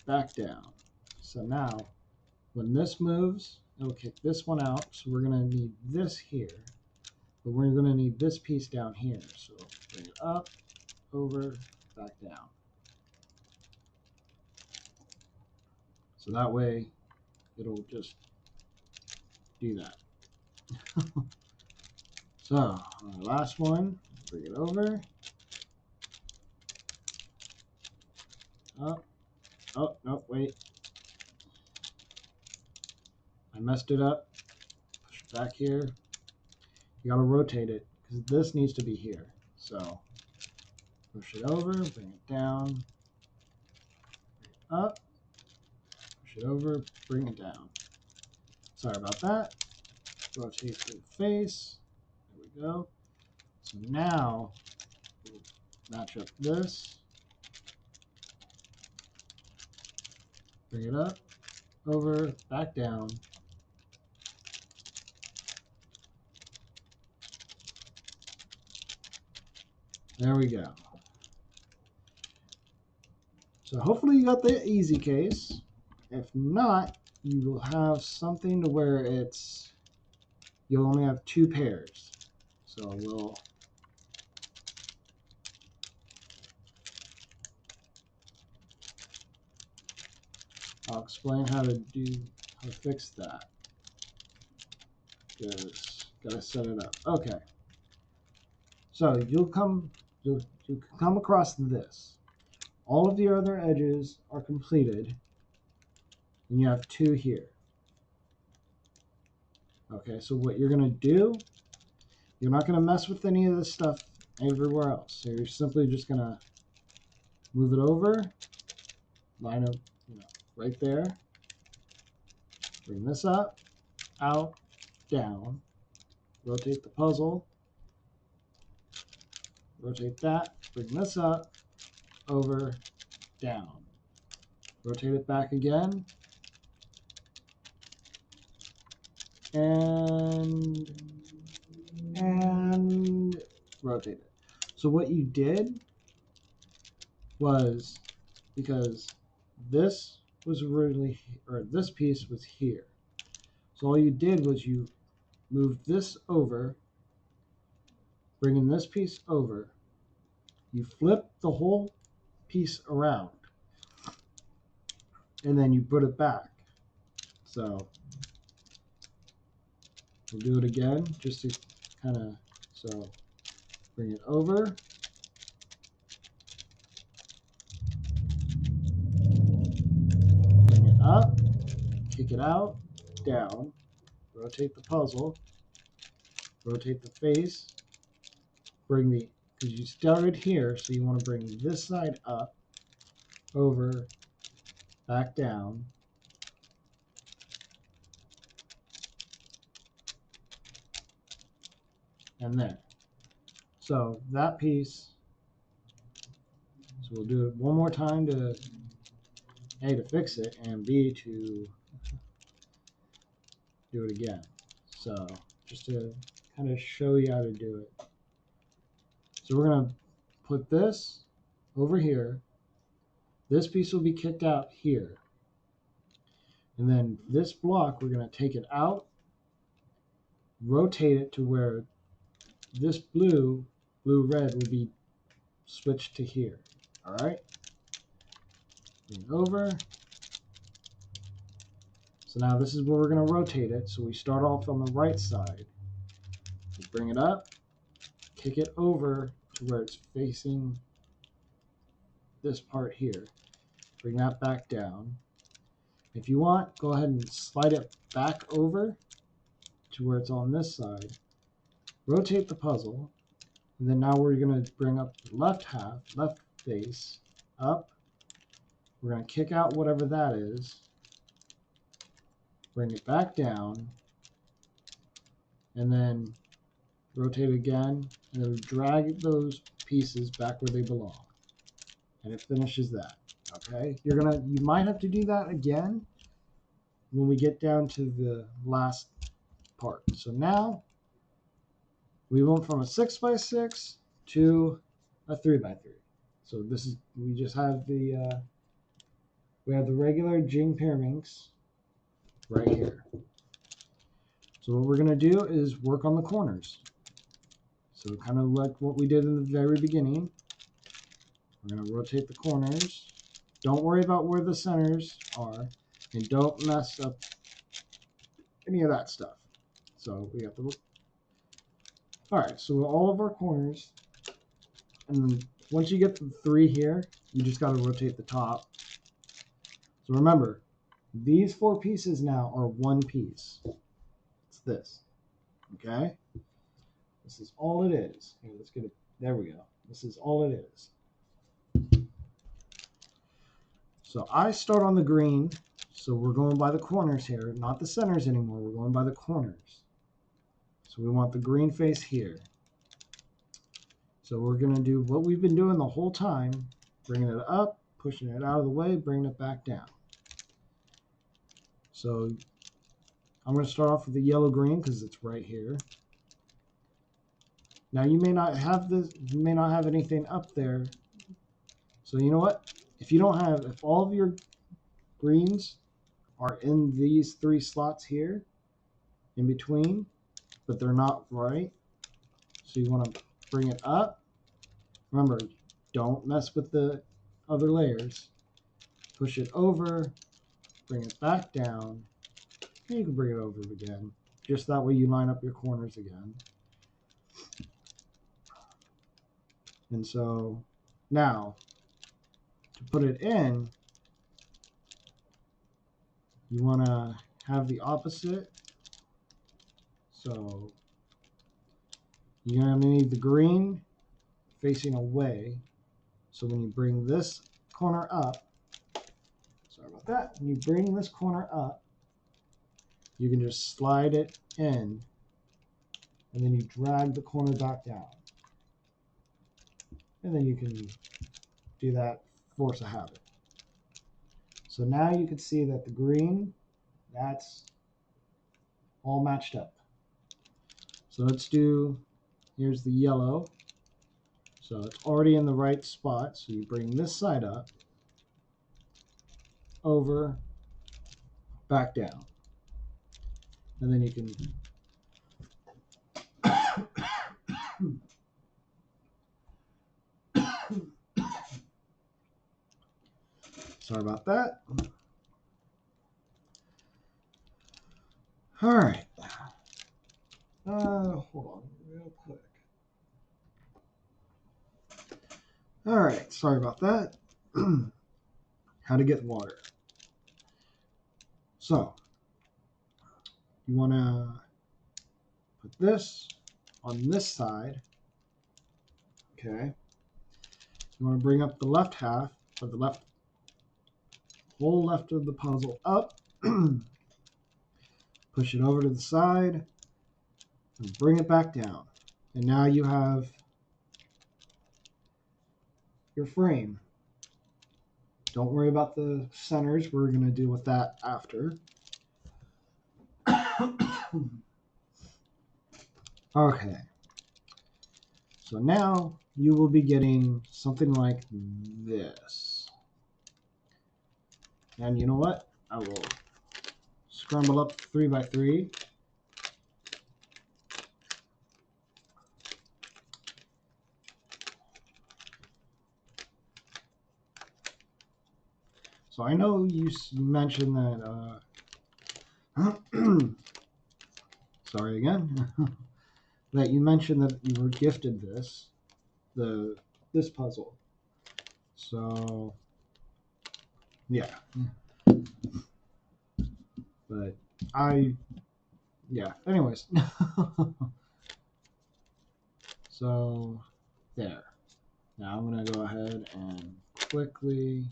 back down. So now when this moves, it'll kick this one out. So we're going to need this here. But we're going to need this piece down here. So bring it up, over, back down. So that way it'll just do that. So on the last one, bring it over. Up. Oh, no, wait. I messed it up. Push it back here. You gotta rotate it because this needs to be here. So push it over, bring it down, bring it up, push it over, bring it down. Sorry about that. Rotate the face. There we go. So now we'll match up this. Bring it up, over, back down. There we go. So hopefully you got the easy case. If not, you will have something to where you'll only have two pairs. So I'll explain how to fix that. Just gotta set it up. Okay. So you'll come across this. All of the other edges are completed, and you have two here. Okay, so what you're gonna do, you're not gonna mess with any of this stuff everywhere else. So you're simply just gonna move it over, line up, right there. Bring this up, out, down. Rotate the puzzle. Rotate that. Bring this up, over, down. Rotate it back again. And rotate it. So what you did was, because this was really, or this piece was here. So all you did was you moved this over, bringing this piece over. You flip the whole piece around, and then you put it back. So we'll do it again, just to kind of, so bring it over. Bring it up, kick it out, down, rotate the puzzle, rotate the face, bring the, because you started here, so you want to bring this side up, over, back down, and there. So that piece, so we'll do it one more time to, A, to fix it, and B, to do it again. So just to kind of show you how to do it. So we're going to put this over here. This piece will be kicked out here. And then this block, we're going to take it out, rotate it to where this blue, red will be switched to here. All right. Bring it over. So now this is where we're going to rotate it. So we start off on the right side. We bring it up, kick it over to where it's facing this part here. Bring that back down. If you want, go ahead and slide it back over to where it's on this side. Rotate the puzzle. And then now we're going to bring up the left face up. We're going to kick out whatever that is. Bring it back down. And then rotate again. And then drag those pieces back where they belong. And it finishes that. Okay? You might have to do that again when we get down to the last part. So now we went from a 6x6 to a 3x3. So this is, we have the regular Jing Pyraminx, right here. So what we're going to do is work on the corners. So kind of like what we did in the very beginning. We're going to rotate the corners. Don't worry about where the centers are, and don't mess up any of that stuff. So we have to. All right, so all of our corners, and then once you get to 3 here, you just got to rotate the top. So remember, these 4 pieces now are one piece. It's this, okay? This is all it is. Here, let's get it. There we go. This is all it is. So I start on the green, so we're going by the corners here, not the centers anymore. We're going by the corners. So we want the green face here. So we're going to do what we've been doing the whole time, bringing it up, pushing it out of the way, bringing it back down. So I'm going to start off with the yellow-green because it's right here. Now you may not have this, you may not have anything up there. So you know what? If all of your greens are in these 3 slots here, in between, but they're not right, so you want to bring it up. Remember, don't mess with the other layers. Push it over, bring it back down, and you can bring it over again. Just that way you line up your corners again. And so now, to put it in, you want to have the opposite. So you're going to need the green facing away. So when you bring this corner up, sorry about that, when you bring this corner up, you can just slide it in, and then you drag the corner back down. And then you can do that, force a habit. So now you can see that the green, that's all matched up. So let's do, here's the yellow. So it's already in the right spot. So you bring this side up, over, back down. And then you can sorry about that. All right. Hold on real quick. All right, sorry about that. How to get water. So you want to put this on this side. Okay. You want to bring up the left half, or the whole left of the puzzle up. Push it over to the side and bring it back down. And now you have your frame. Don't worry about the centers. We're going to deal with that after. Okay. So now you will be getting something like this. And you know what? I will scramble up 3x3. So I know you mentioned that, sorry again, that you mentioned that you were gifted this puzzle. So, yeah. But anyways. So, there. Now I'm going to go ahead and quickly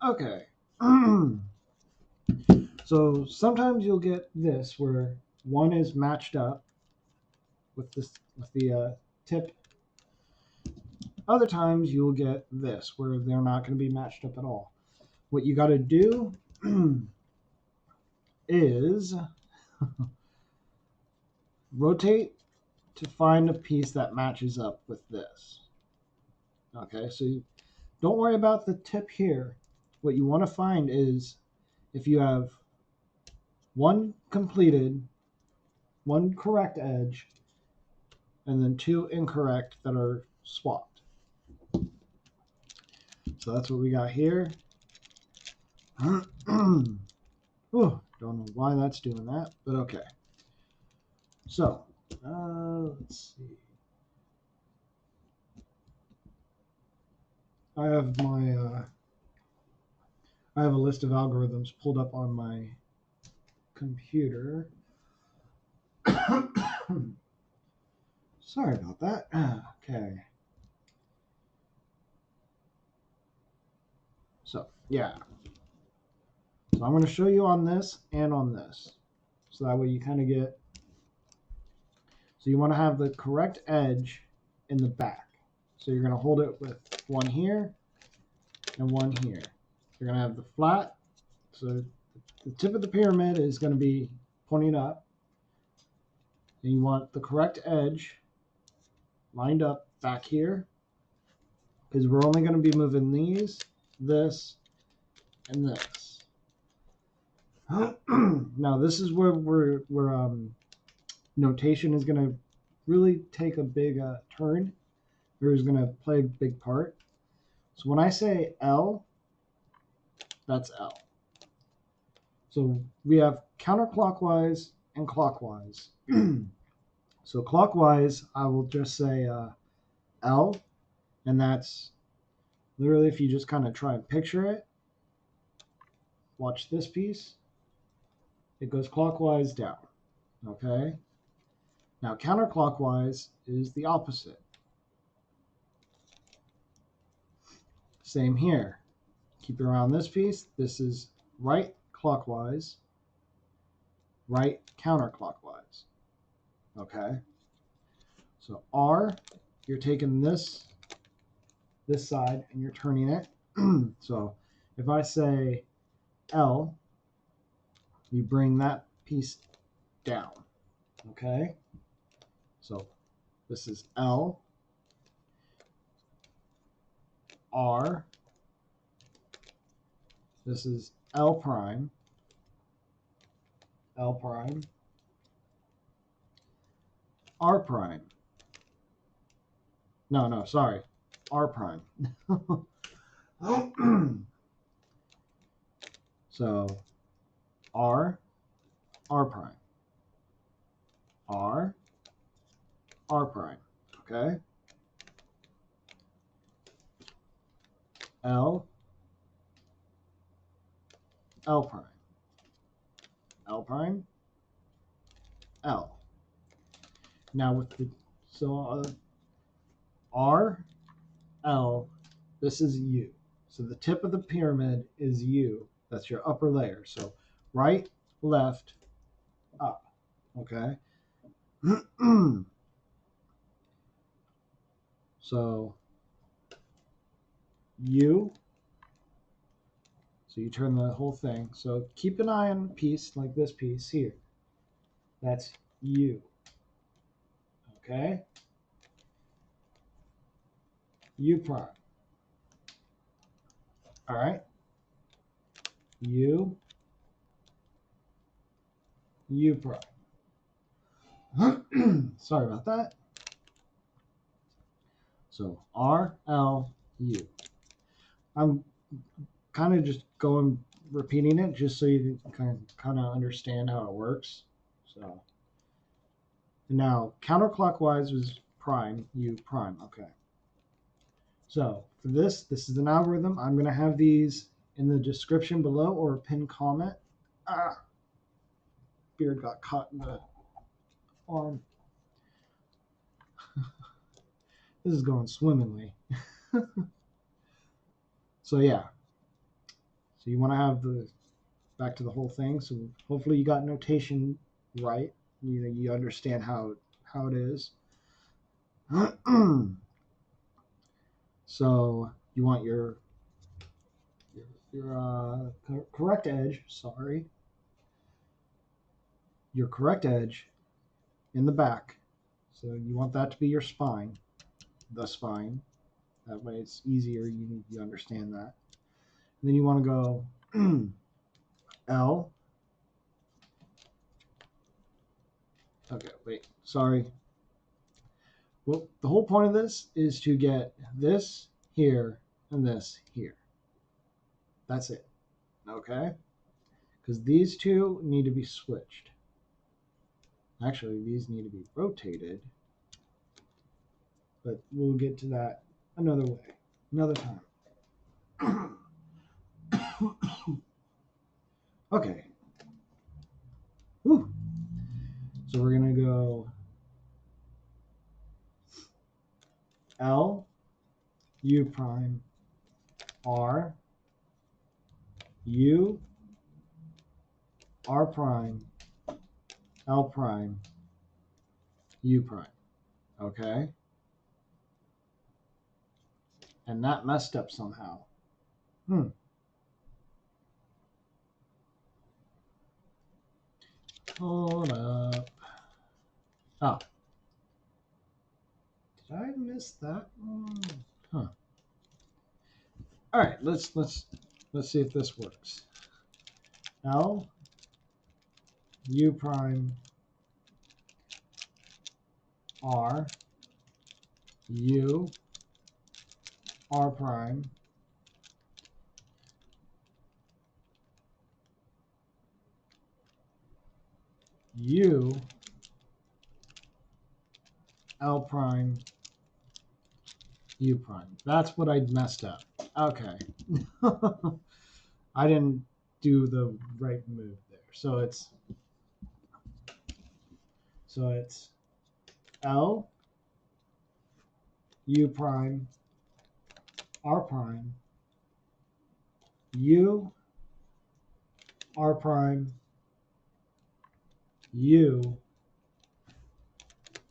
okay. So sometimes you'll get this where one is matched up with the tip. Other times you'll get this where they're not going to be matched up at all. What you got to do is rotate to find a piece that matches up with this. Okay, so don't worry about the tip here. What you want to find is if you have one completed, one correct edge, and then two incorrect that are swapped. So that's what we got here. Ooh, don't know why that's doing that, but okay. So, let's see. I have I have a list of algorithms pulled up on my computer. Sorry about that. Okay. So, yeah. So I'm going to show you on this and on this. So that way you kind of get... So you want to have the correct edge in the back. So you're going to hold it with one here and one here. You're going to have the flat. So the tip of the pyramid is going to be pointing up. And you want the correct edge lined up back here. Because we're only going to be moving these, this, and this. Now this is where notation is going to really take a big turn, or is going to play a big part. So when I say L, that's L. So we have counterclockwise and clockwise. So clockwise, I will just say L, and that's literally, if you just kind of try and picture it, watch this piece. It goes clockwise down, okay? Now counterclockwise is the opposite. Same here. Keep it around this piece. This is right clockwise, right counterclockwise, okay? So R, you're taking this side and you're turning it. So if I say L, you bring that piece down, okay? So this is L, R, this is L prime, L prime, R prime. No, sorry, R prime. So R, R prime, R, R prime, okay? L, L prime, L prime, L. Now with the, so R, L, this is U. So the tip of the pyramid is U. That's your upper layer. So right, left, up, okay? So U, so you turn the whole thing. So keep an eye on a piece like this piece here. That's U, okay? U prime. All right? U, U prime. Sorry about that. So R, L, U. I'm kind of just repeating it just so you can kind of understand how it works. So now counterclockwise was prime, U prime. Okay. So for this is an algorithm. I'm going to have these in the description below or a pinned comment. Beard got caught in the arm. This is going swimmingly. So yeah. So you want to have the back to the whole thing. So hopefully you got notation right. You understand how it is. So you want your correct edge. Sorry, your correct edge in the back. So you want that to be your spine, the spine. That way it's easier, you understand that. And then you want to go L. Okay, wait, sorry. Well, the whole point of this is to get this here and this here. That's it, okay? Because these two need to be switched. Actually, these need to be rotated, but we'll get to that another way, another time. Okay. Whew. So we're going to go L, U prime, R, U, R prime, L prime, U prime. Okay? And that messed up somehow. Hold up. Oh. Did I miss that one? Huh. All right, let's see if this works. L, U prime, R, U, R prime, U, L prime, U prime. That's what I messed up. Okay. I didn't do the right move there. So it's L, U prime, R prime, U, R prime, U,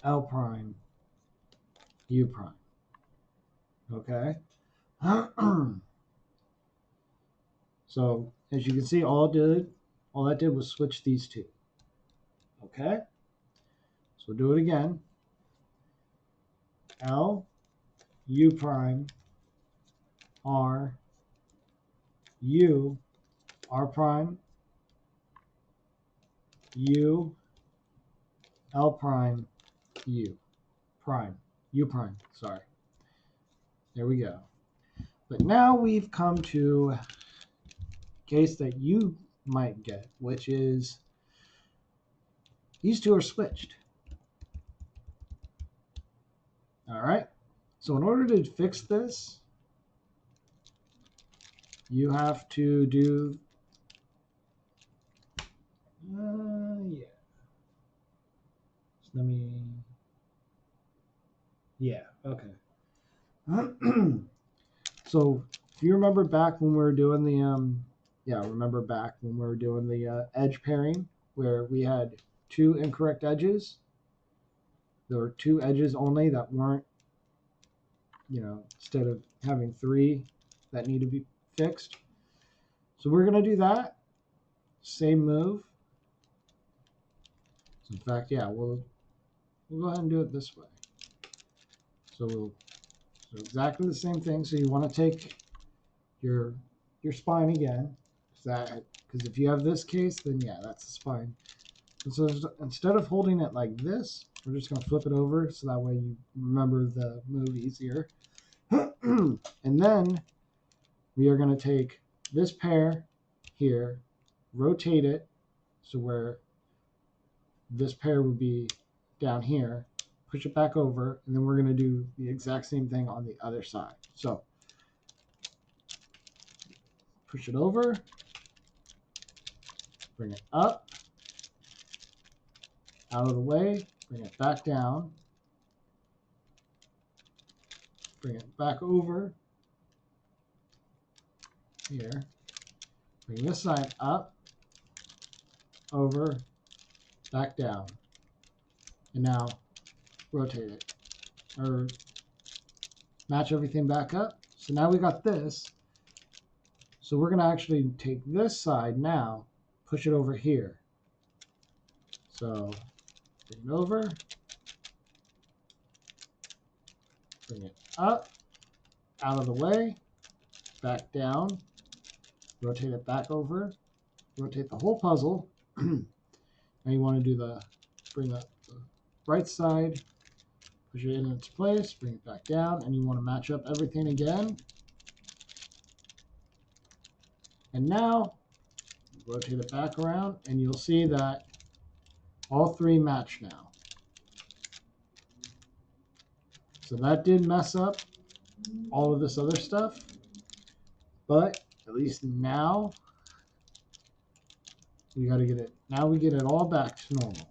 L prime, U prime. Okay? So as you can see, all that did was switch these two. Okay? So do it again. L, U prime, R, U, R prime, U, L prime, U prime, U prime, sorry. There we go. But now we've come to a case that you might get, which is these two are switched. All right. So in order to fix this, you have to do, yeah. So let me, yeah, okay. So if you remember back when we were doing the, remember back when we were doing the edge pairing where we had two incorrect edges. There were two edges only that weren't, instead of having three that need to be fixed. So we're going to do that. Same move. So in fact, yeah, we'll go ahead and do it this way. So exactly the same thing. So you want to take your spine again. Because if you have this case, then yeah, that's the spine. And so instead of holding it like this, we're just going to flip it over so that way you remember the move easier. And then we are going to take this pair here, rotate it so where this pair would be down here, push it back over, and then we're going to do the exact same thing on the other side. So push it over, bring it up, out of the way, bring it back down, bring it back over here, bring this side up, over, back down, and now rotate it, or match everything back up. So now we got this. So we're going to actually take this side now, push it over here. So bring it over, bring it up, out of the way, back down, rotate it back over, rotate the whole puzzle. Now you want to do bring up the right side, push it in its place, bring it back down, and you want to match up everything again. And now rotate it back around, and you'll see that all three match now. So that did mess up all of this other stuff, but at least now we got to get it. Now we get it all back to normal.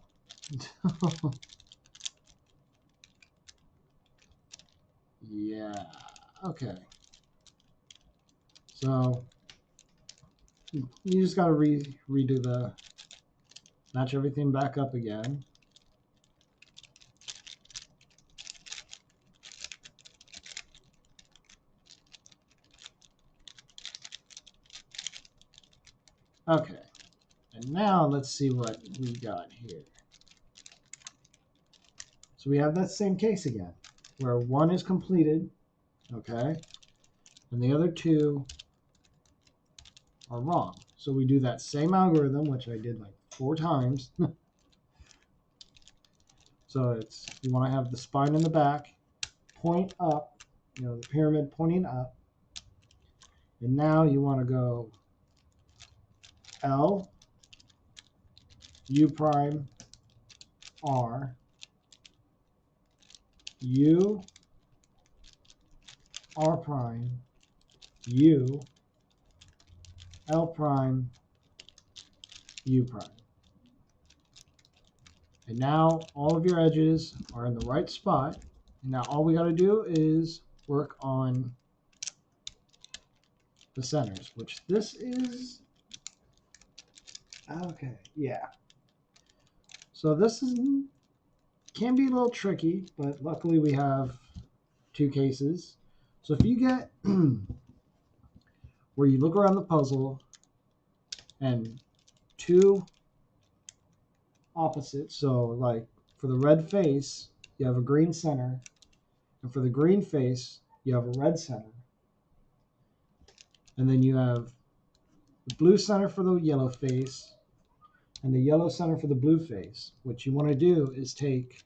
Yeah. Okay. So you just got to redo match everything back up again. Okay. And now let's see what we got here. So we have that same case again, where one is completed, okay, and the other two are wrong. So we do that same algorithm, which I did like 4 times. So you want to have the spine in the back, point up, the pyramid pointing up. And now you want to go L, U prime, R, U, R prime, U, L prime, U prime. And now all of your edges are in the right spot. And now all we got to do is work on the centers, which this is, okay, yeah. So this can be a little tricky, but luckily we have 2 cases. So if you get where you look around the puzzle and 2 opposites, so like for the red face, you have a green center, and for the green face, you have a red center. And then you have the blue center for the yellow face, and the yellow center for the blue face. What you want to do is take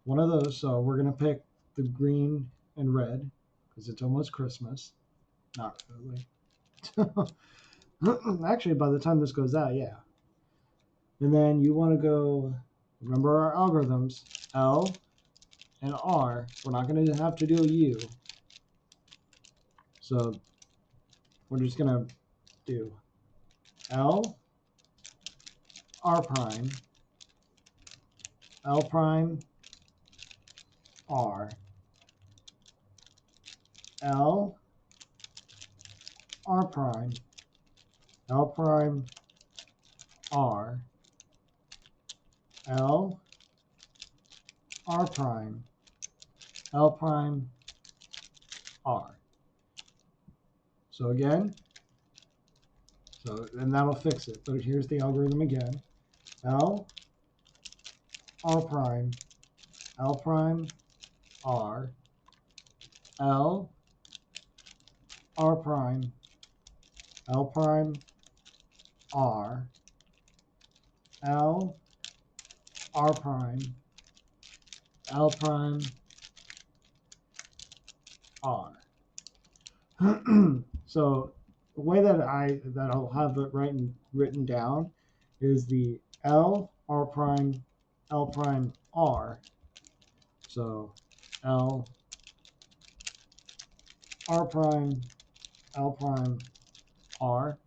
one of those. So we're going to pick the green and red because it's almost Christmas. Not really. Actually, by the time this goes out, yeah. And then you want to go, remember our algorithms, L and R. We're not going to have to do a U. So we're just going to do L, R prime, L prime, R, L, R prime, L prime, R, L, R prime, L prime, R. So again, and that'll fix it. But here's the algorithm again. L, R prime, L prime, R, L, R prime, L prime, R, L, R prime, L prime, R. So the way that I'll have it written down is the L, R prime, L prime, R. So L, R prime, L prime, R.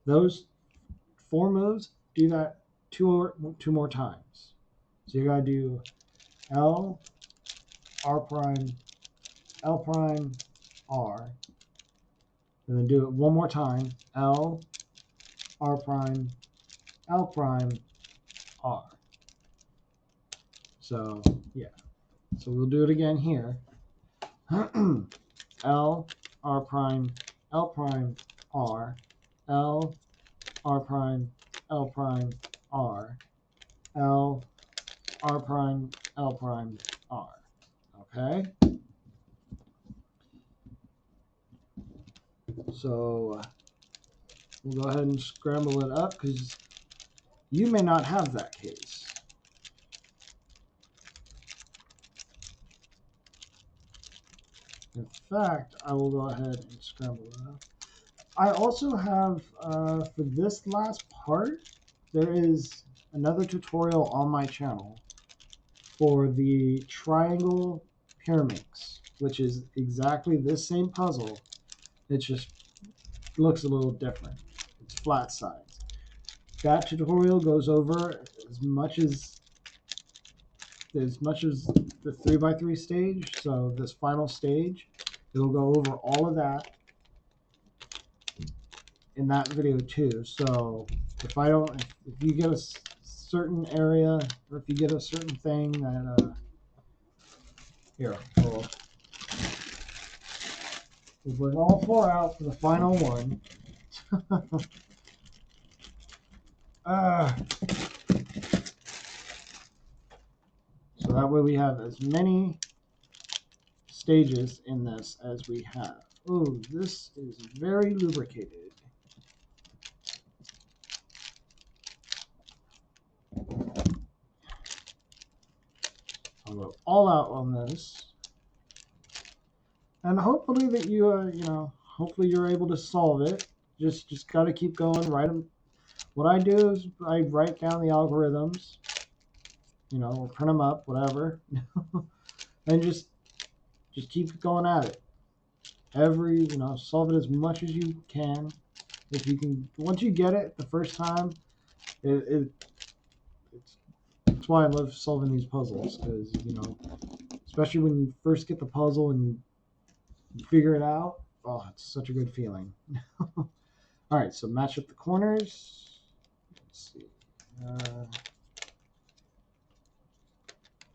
Those 4 moves, do that two more times. So you gotta do L, R prime, L prime, R. And then do it one more time. L, R prime, L prime, R. So yeah. So we'll do it again here. L, R prime, L prime, R, L, R prime, L prime, R, L, R prime, L prime, R. Okay? So we'll go ahead and scramble it up because you may not have that case. In fact, I will go ahead and scramble it up. I also have, for this last part, there is another tutorial on my channel for the triangle Pyraminx, which is exactly this same puzzle. It just looks a little different. It's flat sides. That tutorial goes over as much as the 3x3 stage. So this final stage, it'll go over all of that in that video too. So if you get a certain area, or if you get a certain thing that here, we'll bring all four out for the final one. So that way we have as many stages in this as we have. Ooh, this is very lubricated. I'll go all out on this, and hopefully that hopefully you're able to solve it. Just got to keep going. What I do is I write down the algorithms, or print them up, whatever, and just keep going at it. Solve it as much as you can. If you can, once you get it the first time, that's why I love solving these puzzles, because especially when you first get the puzzle and you figure it out. Oh, it's such a good feeling. All right, so match up the corners. Let's see.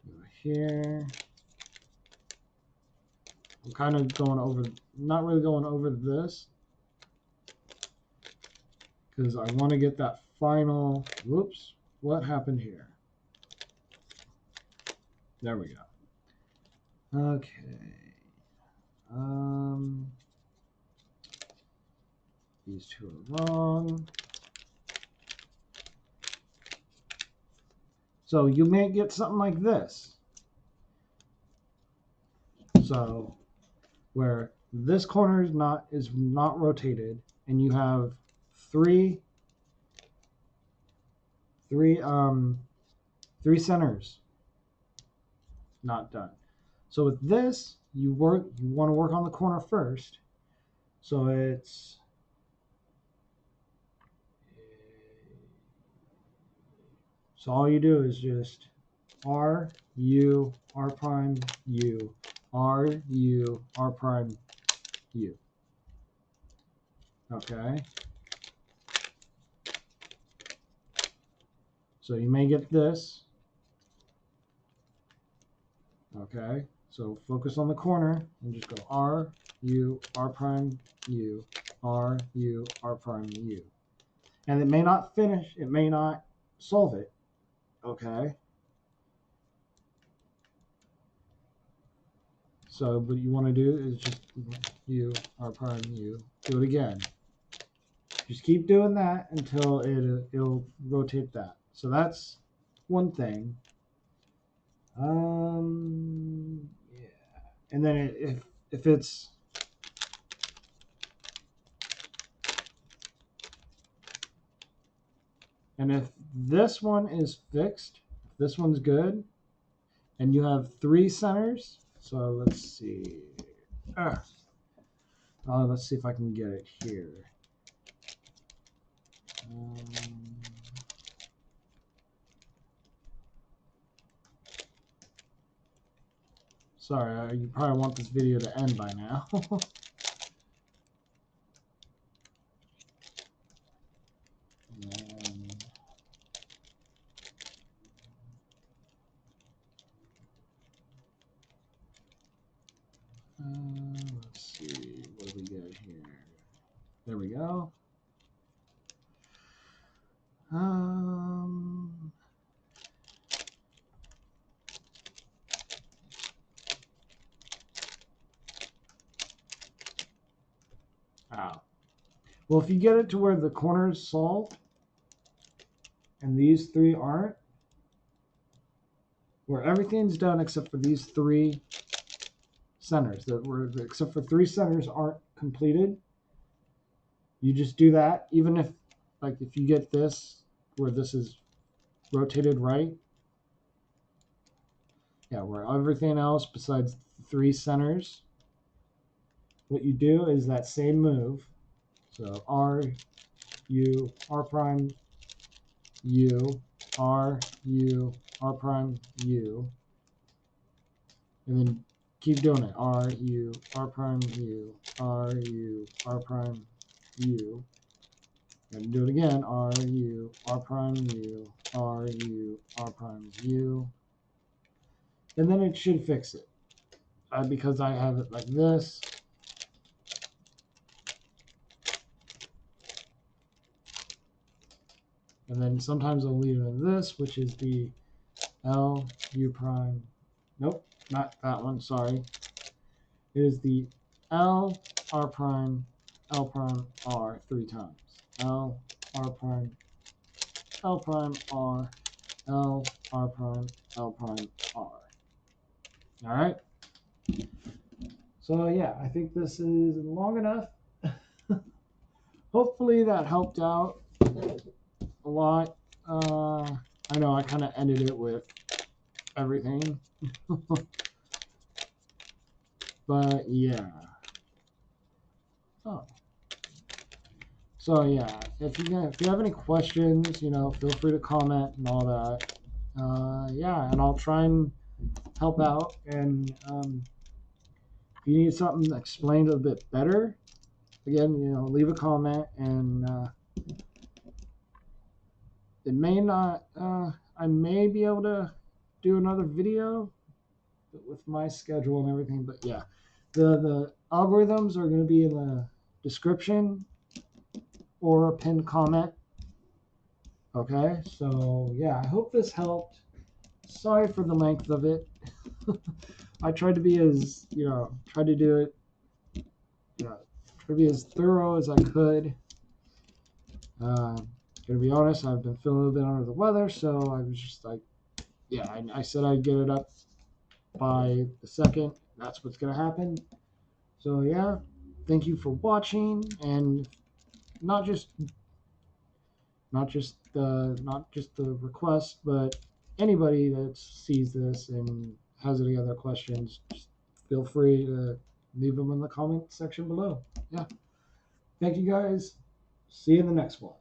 Over here. I'm kind of not really going over this, because I want to get that final. Whoops, what happened here? There we go. Okay. These two are wrong. So you may get something like this. So where this corner is not rotated, and you have three centers not done. So with this, you want to work on the corner first. So all you do is just R, U, R prime, U, R, U, R prime, U. Okay. So you may get this. Okay. So focus on the corner and just go R, U, R prime, U, R, U, R prime, U. And it may not finish, it may not solve it. Okay. So what you want to do is just U, R prime, U. Do it again. Just keep doing that until it'll rotate that. So that's one thing. Yeah. And then if it's if this one is fixed, if this one's good, and you have three centers. So let's see. Let's see if I can get it here. Sorry, you probably want this video to end by now. Let's see, what do we get here? There we go. Well, if you get it to where the corner's solved and these three aren't, where everything's done except for these three centers, except for three centers aren't completed, you just do that. Even if, like, if you get this where this is rotated right, yeah, where everything else besides three centers, what you do is that same move. So R, U, R prime, U, R, U, R prime, U, and then keep doing it. R, U, R prime, U, R, U, R prime, U. And do it again. R, U, R prime, U, R, U, R prime, U. And then it should fix it. Because I have it like this. And then sometimes I'll leave it in this, which is the L, U prime. Nope, not that one, sorry. It is the L, R prime, L prime, R 3 times. L, R prime, L prime, R, L, R prime, L prime, R. All right. So yeah, I think this is long enough. Hopefully that helped out a lot. I know I kind of ended it with everything. But yeah. Oh. So yeah, if you have any questions, feel free to comment and all that. Yeah, and I'll try and help out. And if you need something explained a bit better, again, leave a comment. And it may not. I may be able to do another video with my schedule and everything. But yeah, the algorithms are going to be in the description or a pinned comment. Okay, so yeah, I hope this helped. Sorry for the length of it. I tried to be as, try to do it, try to be as thorough as I could. To be honest, I've been feeling a little bit under the weather, so I was just like, yeah, I said I'd get it up by the second. That's what's going to happen. So yeah, thank you for watching, and not just the request, but anybody that sees this and has any other questions, just feel free to leave them in the comment section below. Yeah. Thank you guys. See you in the next one.